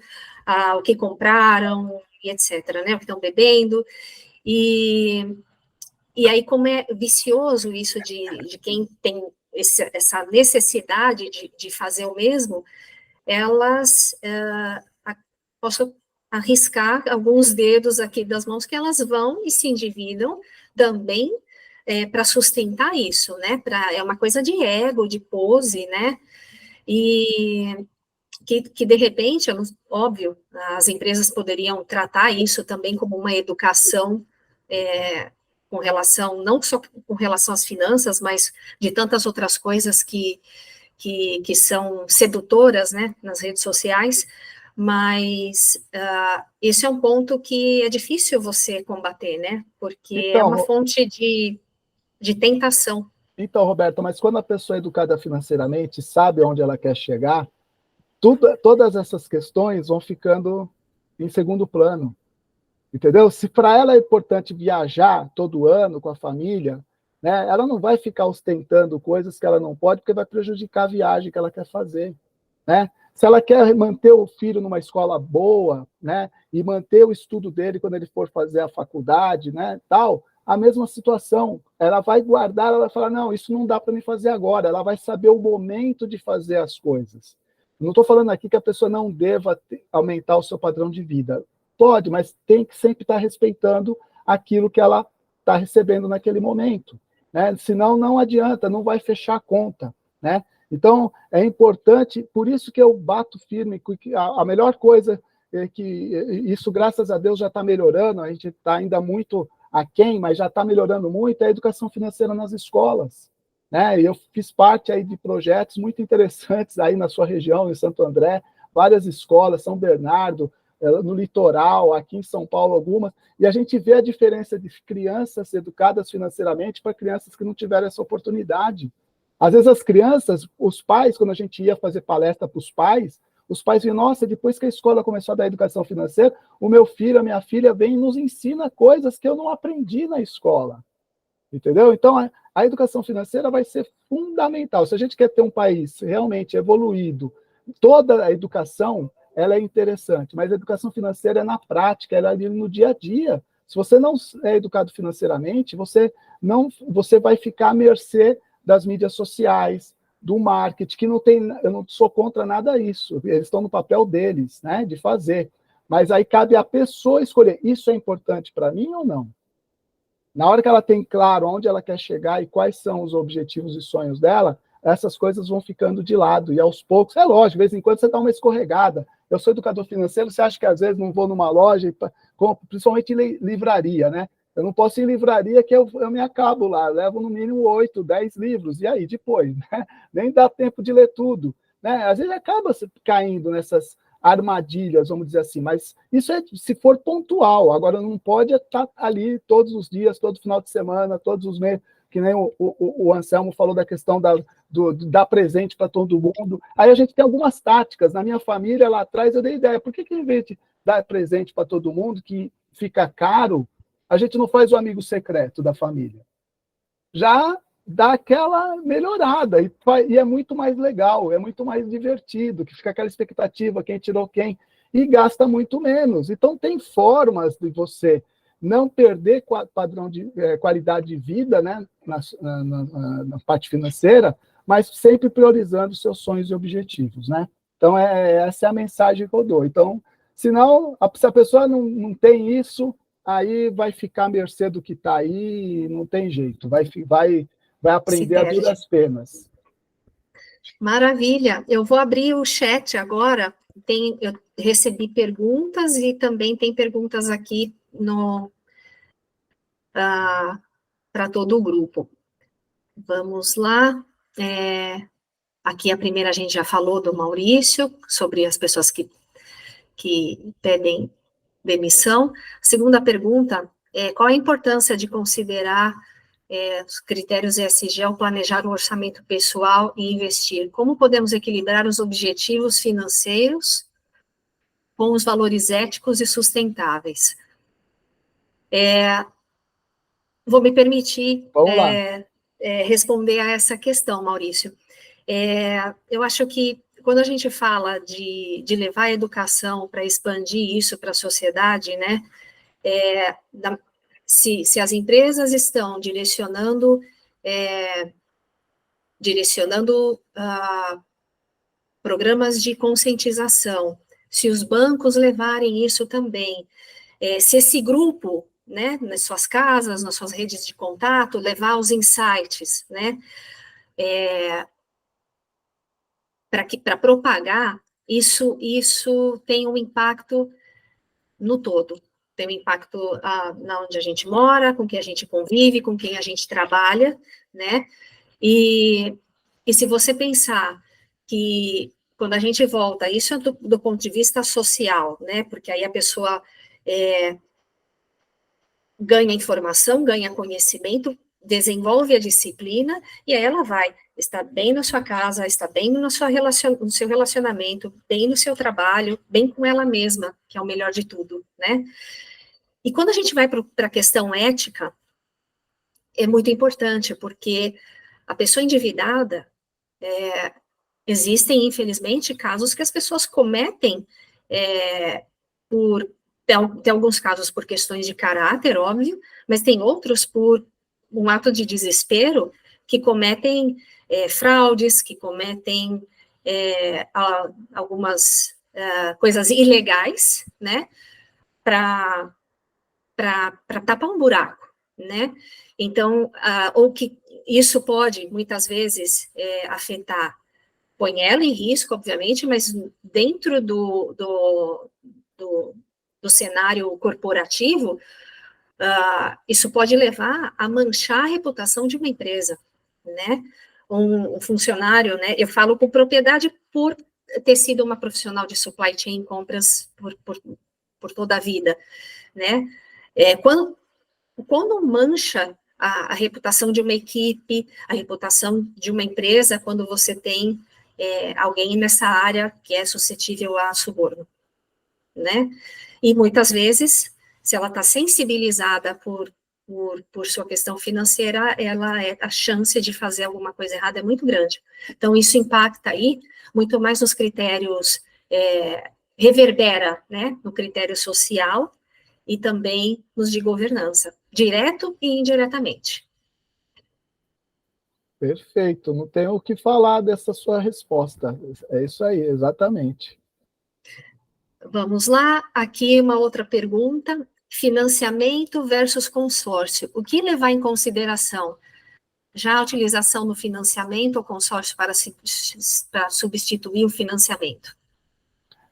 o que compraram, e etc., né? O que estão bebendo. E aí, como é vicioso isso de quem tem essa necessidade de fazer o mesmo, elas, posso arriscar alguns dedos aqui das mãos que elas vão e se endividam também para sustentar isso, né? É uma coisa de ego, de pose, né? E que de repente, óbvio, as empresas poderiam tratar isso também como uma educação com relação, não só com relação às finanças, mas de tantas outras coisas que são sedutoras, né, nas redes sociais, mas esse é um ponto que é difícil você combater, né, porque é uma fonte de tentação. Então, Roberto, mas quando a pessoa é educada financeiramente, sabe onde ela quer chegar, todas essas questões vão ficando em segundo plano, entendeu? Se para ela é importante viajar todo ano com a família, né, ela não vai ficar ostentando coisas que ela não pode, porque vai prejudicar a viagem que ela quer fazer, né? Se ela quer manter o filho numa escola boa, né, e manter o estudo dele quando ele for fazer a faculdade, né, tal, a mesma situação. Ela vai guardar, ela vai falar, não, isso não dá para me fazer agora. Ela vai saber o momento de fazer as coisas. Não estou falando aqui que a pessoa não deva aumentar o seu padrão de vida. Pode, mas tem que sempre estar respeitando aquilo que ela está recebendo naquele momento, né? Senão não adianta, não vai fechar a conta, né? Então, é importante, por isso que eu bato firme, que a melhor coisa é que isso, graças a Deus, já está melhorando, a gente está ainda muito aquém, mas já está melhorando muito, é a educação financeira nas escolas, né? E eu fiz parte aí de projetos muito interessantes aí na sua região, em Santo André, várias escolas, São Bernardo, no litoral, aqui em São Paulo algumas, e a gente vê a diferença de crianças educadas financeiramente para crianças que não tiveram essa oportunidade. Às vezes as crianças, os pais, quando a gente ia fazer palestra para os pais diziam, nossa, depois que a escola começou a dar educação financeira, o meu filho, a minha filha vem e nos ensina coisas que eu não aprendi na escola. Entendeu? Então, a educação financeira vai ser fundamental. Se a gente quer ter um país realmente evoluído, toda a educação, ela é interessante, mas a educação financeira é na prática, ela é ali no dia a dia. Se você não é educado financeiramente, você vai ficar à mercê das mídias sociais, do marketing, que não tem, eu não sou contra nada disso, eles estão no papel deles, né, de fazer. Mas aí cabe à pessoa escolher, isso é importante para mim ou não? Na hora que ela tem claro onde ela quer chegar e quais são os objetivos e sonhos dela, essas coisas vão ficando de lado. E aos poucos, é lógico, de vez em quando você dá uma escorregada. Eu sou educador financeiro, você acha que às vezes não vou numa loja, principalmente em livraria, né? Eu não posso ir em livraria que eu me acabo lá, levo no mínimo 8, 10 livros. E aí, depois? Né? Nem dá tempo de ler tudo. Né? Às vezes acaba caindo nessas armadilhas, vamos dizer assim, mas isso é se for pontual, agora não pode estar ali todos os dias, todo final de semana, todos os meses, que nem o Anselmo falou da questão do dar presente para todo mundo. Aí a gente tem algumas táticas. Na minha família, lá atrás, eu dei ideia. Por que em vez de dar presente para todo mundo, que fica caro, a gente não faz o amigo secreto da família? Já dá aquela melhorada, e é muito mais legal, é muito mais divertido, que fica aquela expectativa, quem tirou quem, e gasta muito menos. Então, tem formas de você não perder padrão de qualidade de vida, né, na parte financeira, mas sempre priorizando seus sonhos e objetivos, né? Então, essa é a mensagem que eu dou. Então, se a pessoa não tem isso, aí vai ficar à mercê do que está aí, não tem jeito, vai aprender a duras penas. Maravilha. Eu vou abrir o chat agora. Eu recebi perguntas e também tem perguntas aqui para todo o grupo. Vamos lá. Aqui a primeira a gente já falou do Maurício, sobre as pessoas que pedem demissão. A segunda pergunta é: qual a importância de considerar os critérios ESG ao planejar o orçamento pessoal e investir? Como podemos equilibrar os objetivos financeiros com os valores éticos e sustentáveis? Vou me permitir responder a essa questão, Maurício. Eu acho que quando a gente fala de levar a educação para expandir isso para a sociedade, né, se as empresas estão direcionando programas de conscientização, se os bancos levarem isso também, se esse grupo, né, nas suas casas, nas suas redes de contato, levar os insights, né, para propagar, isso tem um impacto no todo. Tem um impacto na onde a gente mora, com quem a gente convive, com quem a gente trabalha, né? E se você pensar que quando a gente volta, isso é do ponto de vista social, né? Porque aí a pessoa ganha informação, ganha conhecimento, desenvolve a disciplina, e aí ela vai estar bem na sua casa, estar bem no seu relacionamento, bem no seu trabalho, bem com ela mesma, que é o melhor de tudo, né? E quando a gente vai para a questão ética, é muito importante, porque a pessoa endividada, existem, infelizmente, casos que as pessoas cometem tem alguns casos por questões de caráter, óbvio, mas tem outros por um ato de desespero, que cometem fraudes, que cometem algumas coisas ilegais, né, para tapar um buraco, né? Então, ou que isso pode, muitas vezes, afetar, põe ela em risco, obviamente, mas dentro do cenário corporativo, isso pode levar a manchar a reputação de uma empresa, né? Um funcionário, né? Eu falo com propriedade por ter sido uma profissional de supply chain, compras por toda a vida, né? Quando mancha a reputação de uma equipe, a reputação de uma empresa, quando você tem alguém nessa área que é suscetível a suborno, né? E muitas vezes, se ela está sensibilizada por sua questão financeira, a chance de fazer alguma coisa errada é muito grande. Então, isso impacta aí muito mais nos critérios, reverbera, né, no critério social e também nos de governança, direto e indiretamente. Perfeito, não tenho o que falar dessa sua resposta. É isso aí, exatamente. Vamos lá, aqui uma outra pergunta: financiamento versus consórcio. O que levar em consideração? Já a utilização do financiamento ou consórcio para substituir o financiamento?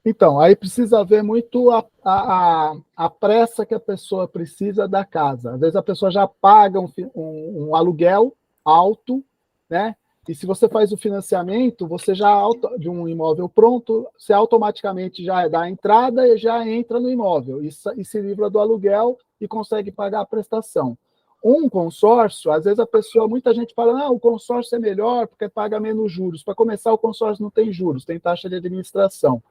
Então, aí precisa ver muito a pressa que a pessoa precisa da casa. Às vezes a pessoa já paga um aluguel alto, né? E se você faz o financiamento, você já de um imóvel pronto, você automaticamente já dá a entrada e já entra no imóvel e se livra do aluguel e consegue pagar a prestação. um consórcio, às vezes muita gente fala, o consórcio é melhor porque paga menos juros. Para começar, o consórcio não tem juros, tem taxa de administração.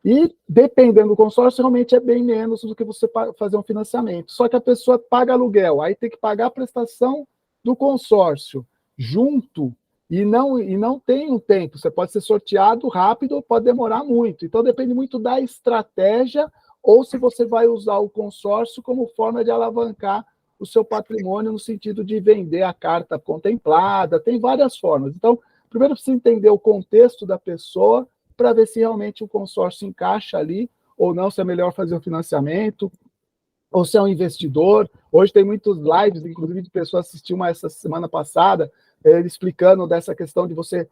E, dependendo do consórcio, realmente é bem menos do que você fazer um financiamento. Só que a pessoa paga aluguel, aí tem que pagar a prestação do consórcio junto, e não tem um tempo. Você pode ser sorteado rápido ou pode demorar muito. Então, depende muito da estratégia ou se você vai usar o consórcio como forma de alavancar o seu patrimônio no sentido de vender a carta contemplada. Tem várias formas. Então, primeiro precisa entender o contexto da pessoa para ver se realmente o consórcio encaixa ali ou não, se é melhor fazer um financiamento, ou se é um investidor. Hoje tem muitos lives, inclusive de pessoas assistiram essa semana passada, explicando dessa questão de você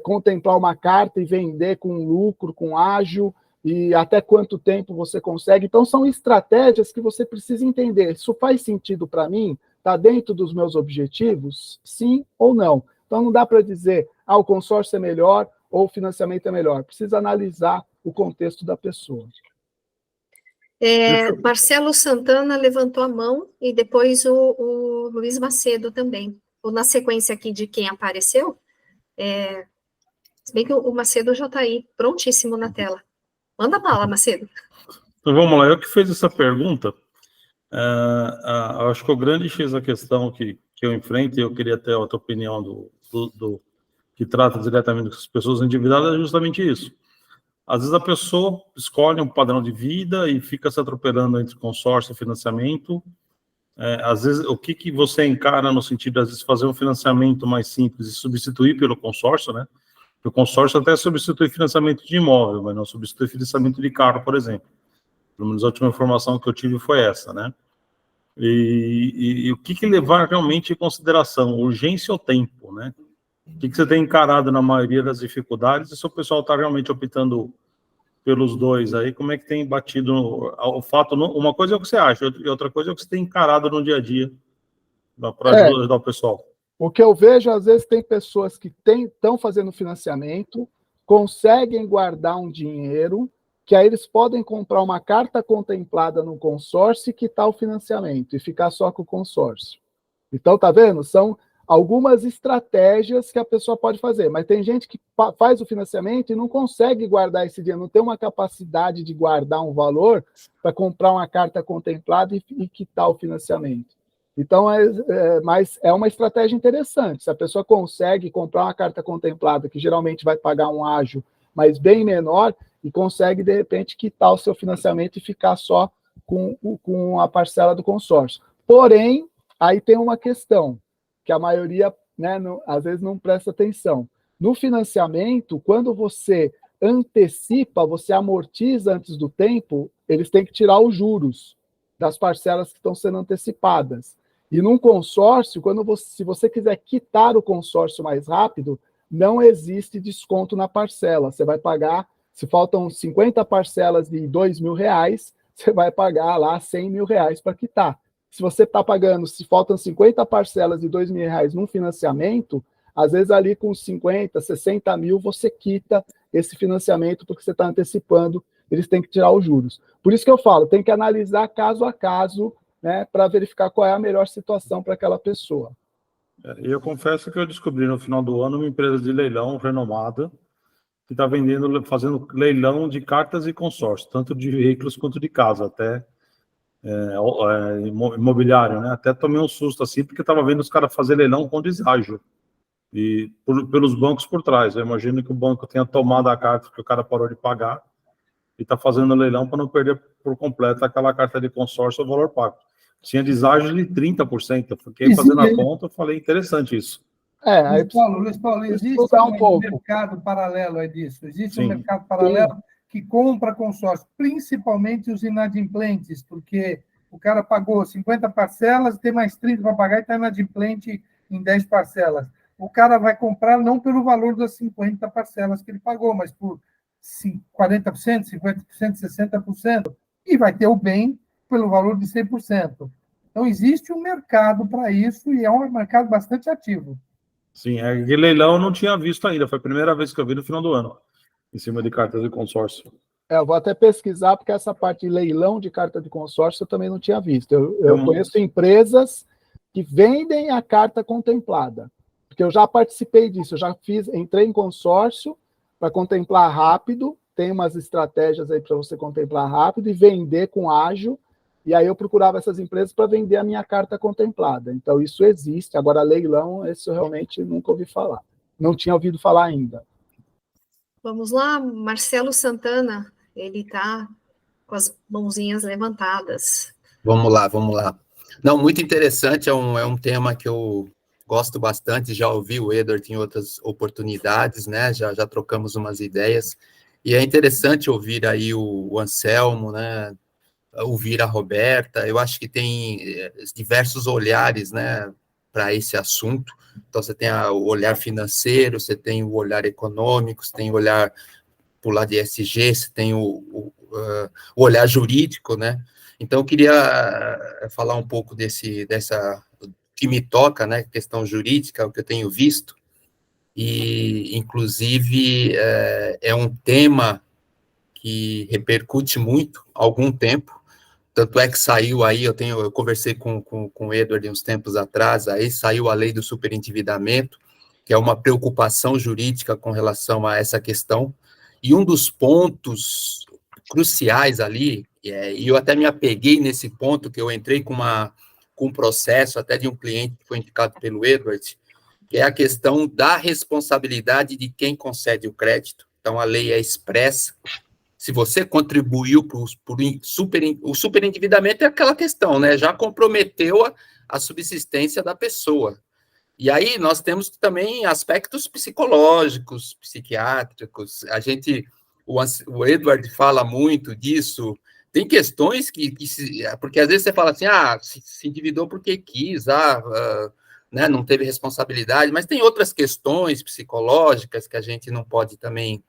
contemplar uma carta e vender com lucro, com ágio, e até quanto tempo você consegue. Então, são estratégias que você precisa entender. Isso faz sentido para mim? Está dentro dos meus objetivos? Sim ou não? Então, não dá para dizer, o consórcio é melhor ou o financiamento é melhor. Precisa analisar o contexto da pessoa. Marcelo Santana levantou a mão e depois o Luiz Macedo também. Ou na sequência aqui de quem apareceu, se bem que o Macedo já está aí, prontíssimo na tela. Manda bala, Macedo. Então, vamos lá. Eu que fiz essa pergunta, acho que o grande X da questão que eu enfrento, e eu queria ter a outra opinião do que trata diretamente com as pessoas endividadas, é justamente isso. Às vezes a pessoa escolhe um padrão de vida e fica se atropelando entre consórcio e financiamento. Às vezes, o que você encara no sentido de, às vezes, fazer um financiamento mais simples e substituir pelo consórcio, né? O consórcio até substitui financiamento de imóvel, mas não substitui financiamento de carro, por exemplo. Pelo menos a última informação que eu tive foi essa, né? E o que levar realmente em consideração? Urgência ou tempo, né? O que você tem encarado na maioria das dificuldades? E se o pessoal está realmente optando pelos dois aí, como é que tem batido o fato? Uma coisa é o que você acha, e outra coisa é o que você tem encarado no dia a dia para ajudar o pessoal. O que eu vejo, às vezes, tem pessoas que estão fazendo financiamento, conseguem guardar um dinheiro, que aí eles podem comprar uma carta contemplada no consórcio e quitar o financiamento, e ficar só com o consórcio. Então, tá vendo? São algumas estratégias que a pessoa pode fazer, mas tem gente que faz o financiamento e não consegue guardar esse dinheiro, não tem uma capacidade de guardar um valor para comprar uma carta contemplada e quitar o financiamento. Então, mas é uma estratégia interessante. Se a pessoa consegue comprar uma carta contemplada, que geralmente vai pagar um ágio, mas bem menor, e consegue, de repente, quitar o seu financiamento e ficar só com a parcela do consórcio. Porém, aí tem uma questão, que a maioria, né, às vezes não presta atenção. No financiamento, quando você antecipa, você amortiza antes do tempo, eles têm que tirar os juros das parcelas que estão sendo antecipadas. E num consórcio, se você quiser quitar o consórcio mais rápido, não existe desconto na parcela. Você vai pagar, se faltam 50 parcelas de R$2.000, você vai pagar lá R$100.000 para quitar. Se você está pagando, se faltam 50 parcelas de R$2.000 num financiamento, às vezes ali com 50, 60 mil, você quita esse financiamento porque você está antecipando, eles têm que tirar os juros. Por isso que eu falo, tem que analisar caso a caso, né, para verificar qual é a melhor situação para aquela pessoa. Eu confesso que eu descobri no final do ano uma empresa de leilão renomada que está fazendo leilão de cartas e consórcio, tanto de veículos quanto de casa, até imobiliário, né? Até tomei um susto assim, porque estava vendo os caras fazer leilão com deságio e pelos bancos por trás. Eu imagino que o banco tenha tomado a carta que o cara parou de pagar e está fazendo leilão para não perder por completo aquela carta de consórcio ou valor pago. Tinha deságio de 30%. Eu fiquei fazendo a conta, eu falei, interessante isso. Luiz Paulo, existe um mercado paralelo disso. Existe um mercado paralelo que compra consórcio, principalmente os inadimplentes, porque o cara pagou 50 parcelas, tem mais 30 para pagar e está inadimplente em 10 parcelas. O cara vai comprar não pelo valor das 50 parcelas que ele pagou, mas por 40%, 50%, 60%, e vai ter o bem pelo valor de 100%. Então, existe um mercado para isso e é um mercado bastante ativo. Sim, aquele leilão eu não tinha visto ainda, foi a primeira vez que eu vi no final do ano, em cima de cartas de consórcio. Eu vou até pesquisar, porque essa parte de leilão de carta de consórcio eu também não tinha visto. Eu conheço empresas que vendem a carta contemplada. Porque eu já participei disso, eu já entrei em consórcio para contemplar rápido, tem umas estratégias aí para você contemplar rápido e vender com ágil, e aí eu procurava essas empresas para vender a minha carta contemplada. Então, isso existe. Agora, leilão, isso eu realmente nunca ouvi falar. Não tinha ouvido falar ainda. Vamos lá, Marcelo Santana, ele está com as mãozinhas levantadas. Vamos lá, vamos lá. Não, muito interessante, é um tema que eu gosto bastante, já ouvi o Edward em outras oportunidades, né, já trocamos umas ideias, e é interessante ouvir aí o Anselmo, né, ouvir a Roberta, eu acho que tem diversos olhares, né, para esse assunto. Então, você tem o olhar financeiro, você tem o olhar econômico, você tem o olhar por lado de ESG, você tem o olhar jurídico, né? Então, eu queria falar um pouco dessa que me toca, né, questão jurídica, o que eu tenho visto, e, inclusive, é um tema que repercute muito há algum tempo, tanto é que saiu aí, eu conversei com o Edward uns tempos atrás, aí saiu a lei do superendividamento, que é uma preocupação jurídica com relação a essa questão, e um dos pontos cruciais ali, e eu até me apeguei nesse ponto, que eu entrei com um processo até de um cliente que foi indicado pelo Edward, que é a questão da responsabilidade de quem concede o crédito. Então, a lei é expressa. Se você contribuiu para o superendividamento, é aquela questão, né? Já comprometeu a subsistência da pessoa. E aí nós temos também aspectos psicológicos, psiquiátricos. O Edward fala muito disso. Tem questões porque às vezes você fala assim, se endividou porque quis, né, não teve responsabilidade, mas tem outras questões psicológicas que a gente não pode também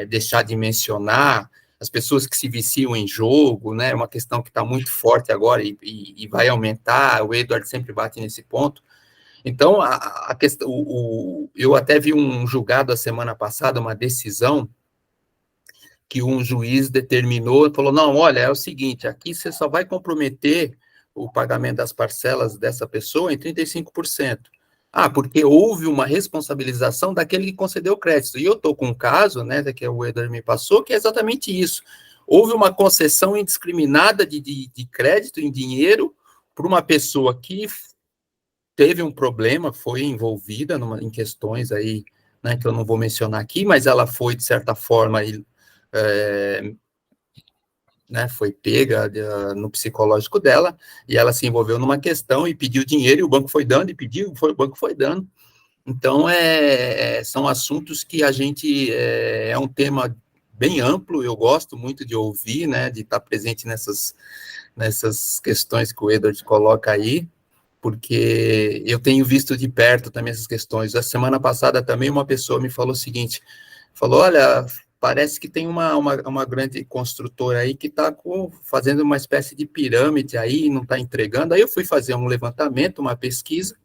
deixar de mencionar, as pessoas que se viciam em jogo, né, é uma questão que está muito forte agora e vai aumentar, o Edward sempre bate nesse ponto. Então, a questão, eu até vi um julgado a semana passada, uma decisão, que um juiz determinou e falou, não, olha, é o seguinte, aqui você só vai comprometer o pagamento das parcelas dessa pessoa em 35%. Porque houve uma responsabilização daquele que concedeu o crédito. E eu estou com um caso, né, que o Edward me passou, que é exatamente isso. Houve uma concessão indiscriminada de crédito em dinheiro para uma pessoa que teve um problema, foi envolvida em questões aí, né, que eu não vou mencionar aqui, mas ela foi, de certa forma, né, foi pega no psicológico dela, e ela se envolveu numa questão e pediu dinheiro, e o banco foi dando, e pediu, o banco foi dando. Então, são assuntos que a gente, é um tema bem amplo, eu gosto muito de ouvir, né, de estar presente nessas questões que o Edward coloca aí, porque eu tenho visto de perto também essas questões. A semana passada também uma pessoa me falou o seguinte, falou, olha, parece que tem uma grande construtora aí que está fazendo uma espécie de pirâmide aí, não está entregando. Aí eu fui fazer um levantamento, uma pesquisa,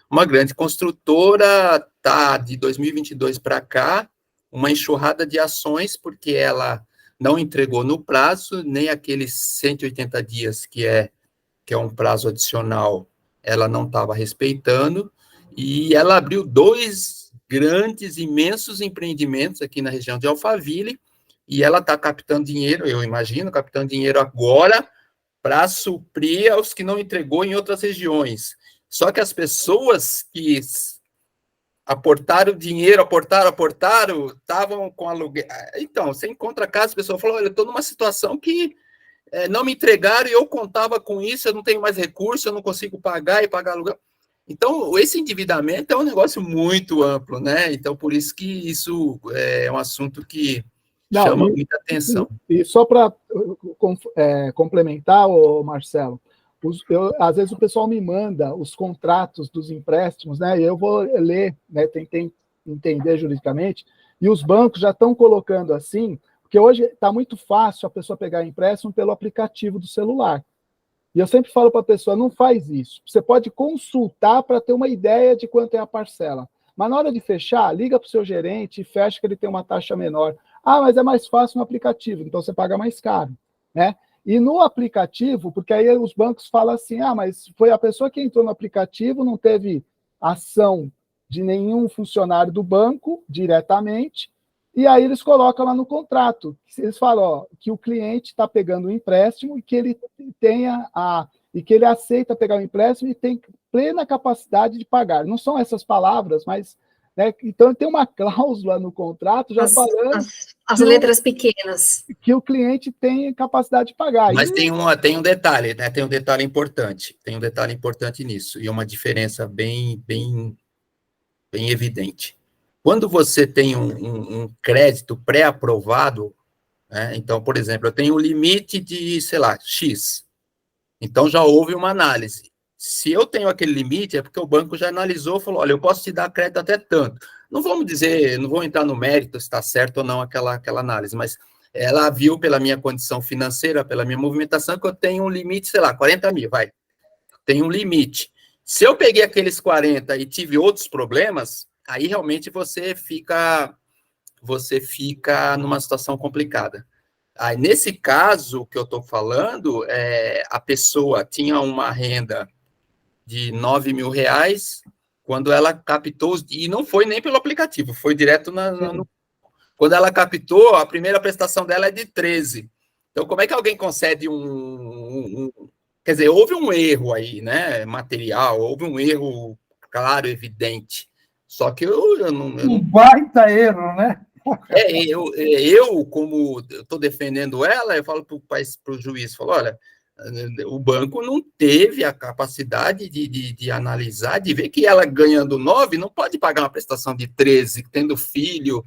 uma grande construtora está de 2022 para cá, uma enxurrada de ações, porque ela não entregou no prazo, nem aqueles 180 dias que é um prazo adicional, ela não estava respeitando, e ela abriu 2 grandes, imensos empreendimentos aqui na região de Alphaville, e ela está captando dinheiro, eu imagino, captando dinheiro agora para suprir aos que não entregou em outras regiões. Só que as pessoas que aportaram dinheiro, aportaram, estavam com aluguel. Então, você encontra casos, a pessoa fala, olha, eu estou numa situação que não me entregaram e eu contava com isso, eu não tenho mais recurso, eu não consigo pagar e pagar aluguel. Então, esse endividamento é um negócio muito amplo, né? Então, por isso que isso é um assunto que chama muita atenção. E só para complementar, Marcelo, às vezes o pessoal me manda os contratos dos empréstimos, né? E eu vou ler, né? Tentei entender juridicamente, e os bancos já estão colocando assim, porque hoje está muito fácil a pessoa pegar empréstimo pelo aplicativo do celular. E eu sempre falo para a pessoa, não faz isso. Você pode consultar para ter uma ideia de quanto é a parcela. Mas na hora de fechar, liga para o seu gerente e fecha que ele tem uma taxa menor. Mas é mais fácil no aplicativo, então você paga mais caro, né? E no aplicativo, porque aí os bancos falam assim, mas foi a pessoa que entrou no aplicativo, não teve ação de nenhum funcionário do banco diretamente, e aí eles colocam lá no contrato, eles falam que o cliente está pegando um empréstimo e que ele e que ele aceita pegar o empréstimo e tem plena capacidade de pagar. Não são essas palavras, mas então tem uma cláusula no contrato já falando as letras pequenas que o cliente tem capacidade de pagar. Mas tem um detalhe, né? Tem um detalhe importante nisso, e uma diferença bem evidente. Quando você tem um crédito pré-aprovado, né? Então, por exemplo, eu tenho um limite de, sei lá, X. Então, já houve uma análise. Se eu tenho aquele limite, é porque o banco já analisou, falou, olha, eu posso te dar crédito até tanto. Não vamos dizer, não vou entrar no mérito se está certo ou não aquela análise, mas ela viu pela minha condição financeira, pela minha movimentação, que eu tenho um limite, sei lá, 40 mil, vai. Tem um limite. Se eu peguei aqueles 40 e tive outros problemas, aí realmente você fica numa situação complicada. Aí, nesse caso que eu estou falando, a pessoa tinha uma renda de R$9.000 quando ela captou, e não foi nem pelo aplicativo, foi direto quando ela captou, a primeira prestação dela é de 13. Então, como é que alguém concede quer dizer, houve um erro aí, né, material, houve um erro claro, evidente. Só que eu não... Um baita erro, né? Eu como estou defendendo ela, eu falo para o juiz, falo, olha, o banco não teve a capacidade de analisar, de ver que ela ganhando 9 não pode pagar uma prestação de 13, tendo filho.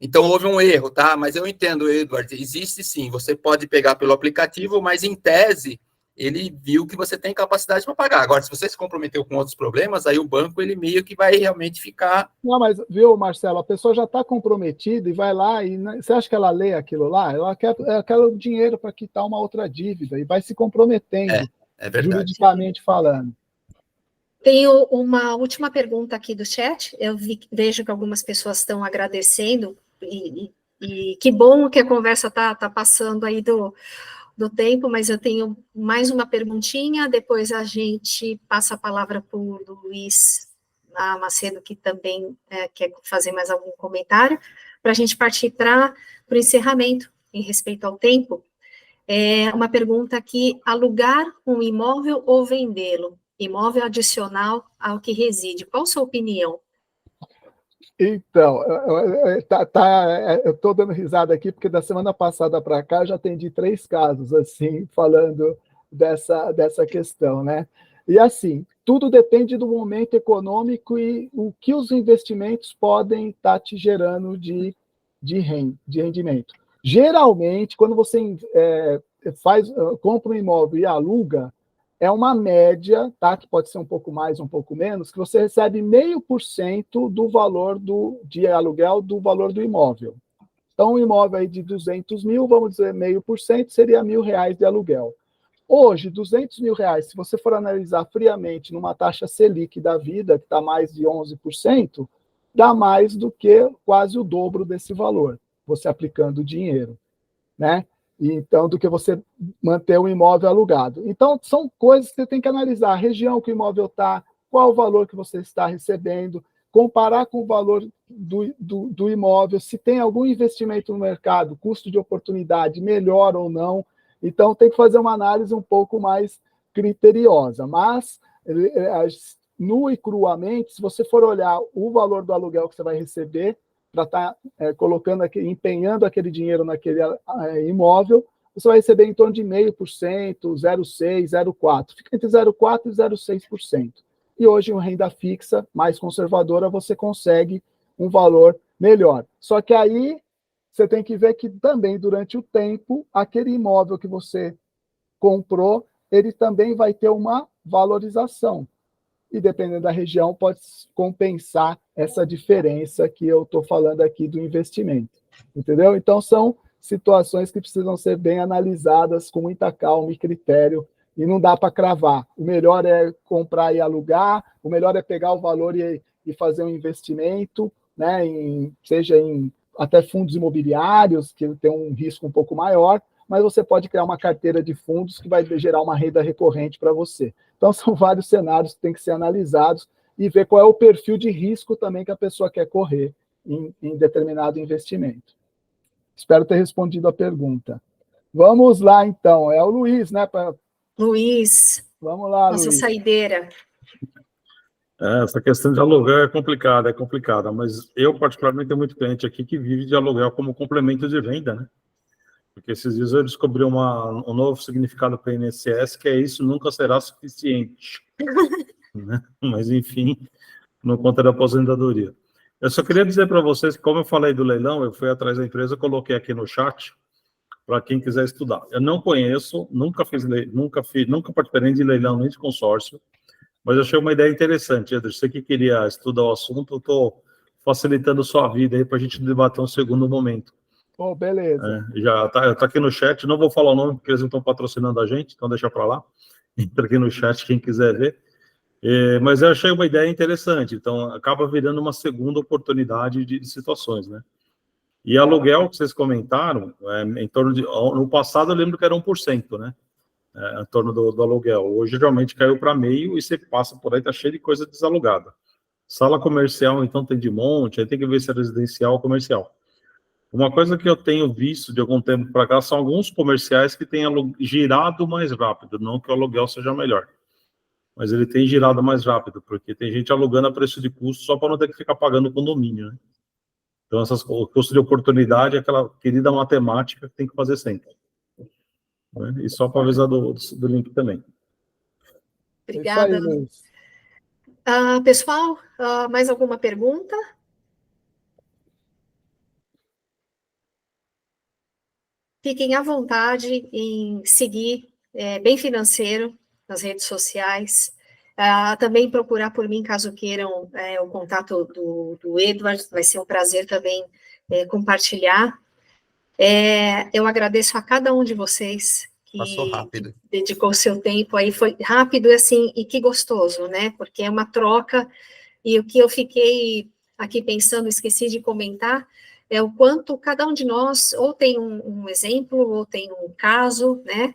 Então, houve um erro, tá? Mas eu entendo, Eduardo, existe sim, você pode pegar pelo aplicativo, mas em tese, ele viu que você tem capacidade para pagar. Agora, se você se comprometeu com outros problemas, aí o banco, ele meio que vai realmente ficar... Não, mas, viu, Marcelo, a pessoa já está comprometida e vai lá, e você acha que ela lê aquilo lá? Ela quer o dinheiro para quitar uma outra dívida e vai se comprometendo, juridicamente falando. Tenho uma última pergunta aqui do chat. Eu vejo que algumas pessoas estão agradecendo, e que bom que a conversa está passando aí do tempo, mas eu tenho mais uma perguntinha, depois a gente passa a palavra para o Luiz Macedo, que também quer fazer mais algum comentário, para a gente partir para o encerramento, em respeito ao tempo. Uma pergunta aqui: alugar um imóvel ou vendê-lo? Imóvel adicional ao que reside. Qual a sua opinião? Então, eu estou dando risada aqui, porque da semana passada para cá eu já atendi 3 casos, assim, falando dessa questão, né? E, assim, tudo depende do momento econômico e o que os investimentos podem estar te gerando de rendimento. Geralmente, quando você compra um imóvel e aluga, é uma média, tá? Que pode ser um pouco mais, um pouco menos, que você recebe 0,5% do valor de aluguel do valor do imóvel. Então, um imóvel aí de 200 mil, vamos dizer, 0,5% seria R$1.000 de aluguel. Hoje, R$200.000, se você for analisar friamente numa taxa Selic da vida, que está mais de 11%, dá mais do que quase o dobro desse valor, você aplicando dinheiro, né? Então, do que você manter o imóvel alugado. Então, são coisas que você tem que analisar. A região que o imóvel está, qual o valor que você está recebendo, comparar com o valor do imóvel, se tem algum investimento no mercado, custo de oportunidade, melhor ou não. Então, tem que fazer uma análise um pouco mais criteriosa. Mas, nu e cruamente, se você for olhar o valor do aluguel que você vai receber, para estar empenhando aquele dinheiro naquele imóvel, você vai receber em torno de 0,5%, 0,6%, 0,4%. Fica entre 0,4% e 0,6%. E hoje, em renda fixa mais conservadora, você consegue um valor melhor. Só que aí, você tem que ver que também, durante o tempo, aquele imóvel que você comprou, ele também vai ter uma valorização. E, dependendo da região, pode compensar essa diferença que eu estou falando aqui do investimento. Entendeu? Então, são situações que precisam ser bem analisadas com muita calma e critério, e não dá para cravar. O melhor é comprar e alugar, o melhor é pegar o valor e fazer um investimento, né, seja em até fundos imobiliários, que tem um risco um pouco maior, mas você pode criar uma carteira de fundos que vai gerar uma renda recorrente para você. Então, são vários cenários que têm que ser analisados e ver qual é o perfil de risco também que a pessoa quer correr em determinado investimento. Espero ter respondido a pergunta. Vamos lá, então. É o Luiz, né? Luiz. Vamos lá, nossa Luiz. Saideira. Essa questão de aluguel é complicada, mas eu, particularmente, tenho muito cliente aqui que vive de aluguel como complemento de renda, né? Porque esses dias eu descobri um novo significado para o INSS, que é isso nunca será suficiente. Né? Mas, enfim, no conta da aposentadoria. Eu só queria dizer para vocês que, como eu falei do leilão, eu fui atrás da empresa, coloquei aqui no chat, para quem quiser estudar. Eu não conheço, nunca participei de leilão nem de consórcio, mas eu achei uma ideia interessante, Eder. Você que queria estudar o assunto, eu estou facilitando sua vida aí para a gente debater um segundo momento. Oh, beleza. Já está aqui no chat, não vou falar o nome porque eles não estão patrocinando a gente, então deixa para lá. Entra aqui no chat quem quiser ver. Mas eu achei uma ideia interessante, então acaba virando uma segunda oportunidade de situações, né? E aluguel, que vocês comentaram, em torno de... No passado eu lembro que era 1%, né? Em torno do aluguel. Hoje, geralmente, caiu para meio e você passa por aí, tá cheio de coisa desalugada. Sala comercial, então, tem de monte, aí tem que ver se é residencial ou comercial. Uma coisa que eu tenho visto de algum tempo para cá são alguns comerciais que têm girado mais rápido, não que o aluguel seja melhor, mas ele tem girado mais rápido, porque tem gente alugando a preço de custo só para não ter que ficar pagando o condomínio, né? Então, o custo de oportunidade é aquela querida matemática que tem que fazer sempre. Né? E só para avisar do link também. Obrigada. Isso aí, Luiz. Pessoal, mais alguma pergunta? Fiquem à vontade em seguir Bem Financeiro nas redes sociais. Também procurar por mim, caso queiram o contato do Edward, vai ser um prazer também compartilhar. Eu agradeço a cada um de vocês que dedicou seu tempo aí, foi rápido assim, e que gostoso, né? Porque é uma troca, e o que eu fiquei aqui pensando, esqueci de comentar, é o quanto cada um de nós ou tem um exemplo, ou tem um caso, né?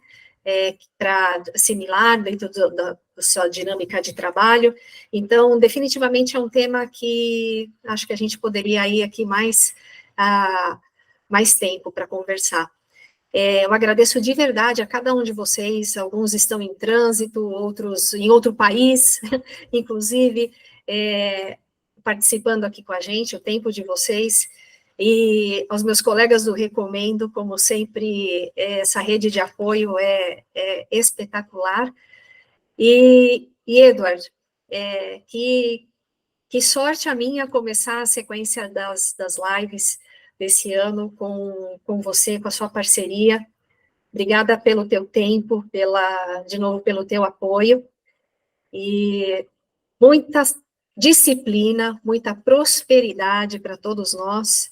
Para assimilar dentro da sua dinâmica de trabalho. Então, definitivamente é um tema que acho que a gente poderia ir aqui mais tempo para conversar. Eu agradeço de verdade a cada um de vocês, alguns estão em trânsito, outros em outro país, inclusive, participando aqui com a gente, o tempo de vocês, e aos meus colegas do Recomendo, como sempre, essa rede de apoio é espetacular. E Edward, que sorte a minha começar a sequência das lives desse ano com você, com a sua parceria. Obrigada pelo teu tempo, de novo, pelo teu apoio, e muita disciplina, muita prosperidade para todos nós,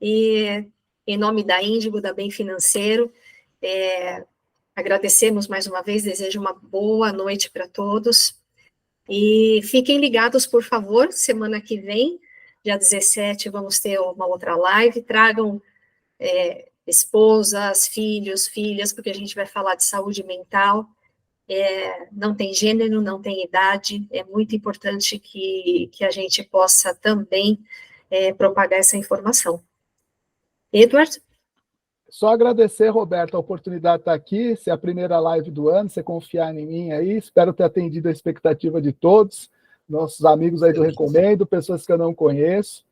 e em nome da Índigo, da Bem Financeiro, agradecemos mais uma vez, desejo uma boa noite para todos, e fiquem ligados, por favor, semana que vem, dia 17, vamos ter uma outra live, tragam esposas, filhos, filhas, porque a gente vai falar de saúde mental, não tem gênero, não tem idade, é muito importante que a gente possa também propagar essa informação. Edward? Só agradecer, Roberto, a oportunidade de estar aqui, ser a primeira live do ano, você confiar em mim aí, espero ter atendido a expectativa de todos, nossos amigos aí do Recomendo, pessoas que eu não conheço,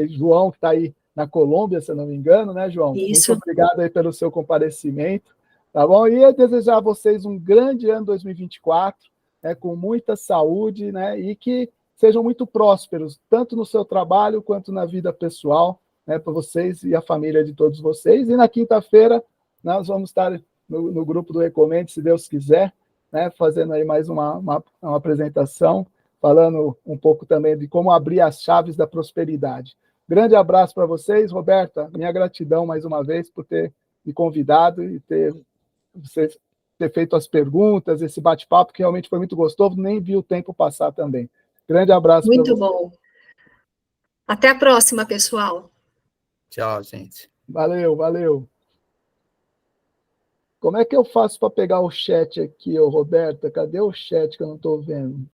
João, que está aí na Colômbia, se eu não me engano, né, João? Isso. Muito obrigado aí pelo seu comparecimento, tá bom? E eu desejar a vocês um grande ano 2024, com muita saúde, né, e que sejam muito prósperos, tanto no seu trabalho quanto na vida pessoal, para vocês e a família de todos vocês. E na quinta-feira nós vamos estar no grupo do Recomendo, se Deus quiser, fazendo aí mais uma apresentação, falando um pouco também de como abrir as chaves da prosperidade. Grande abraço para vocês, Roberta, minha gratidão mais uma vez por ter me convidado e ter feito as perguntas, esse bate-papo, que realmente foi muito gostoso, nem vi o tempo passar também. Grande abraço para vocês. Muito bom. Até a próxima, pessoal. Tchau, gente. Valeu, valeu. Como é que eu faço para pegar o chat aqui, ô Roberta? Cadê o chat que eu não estou vendo?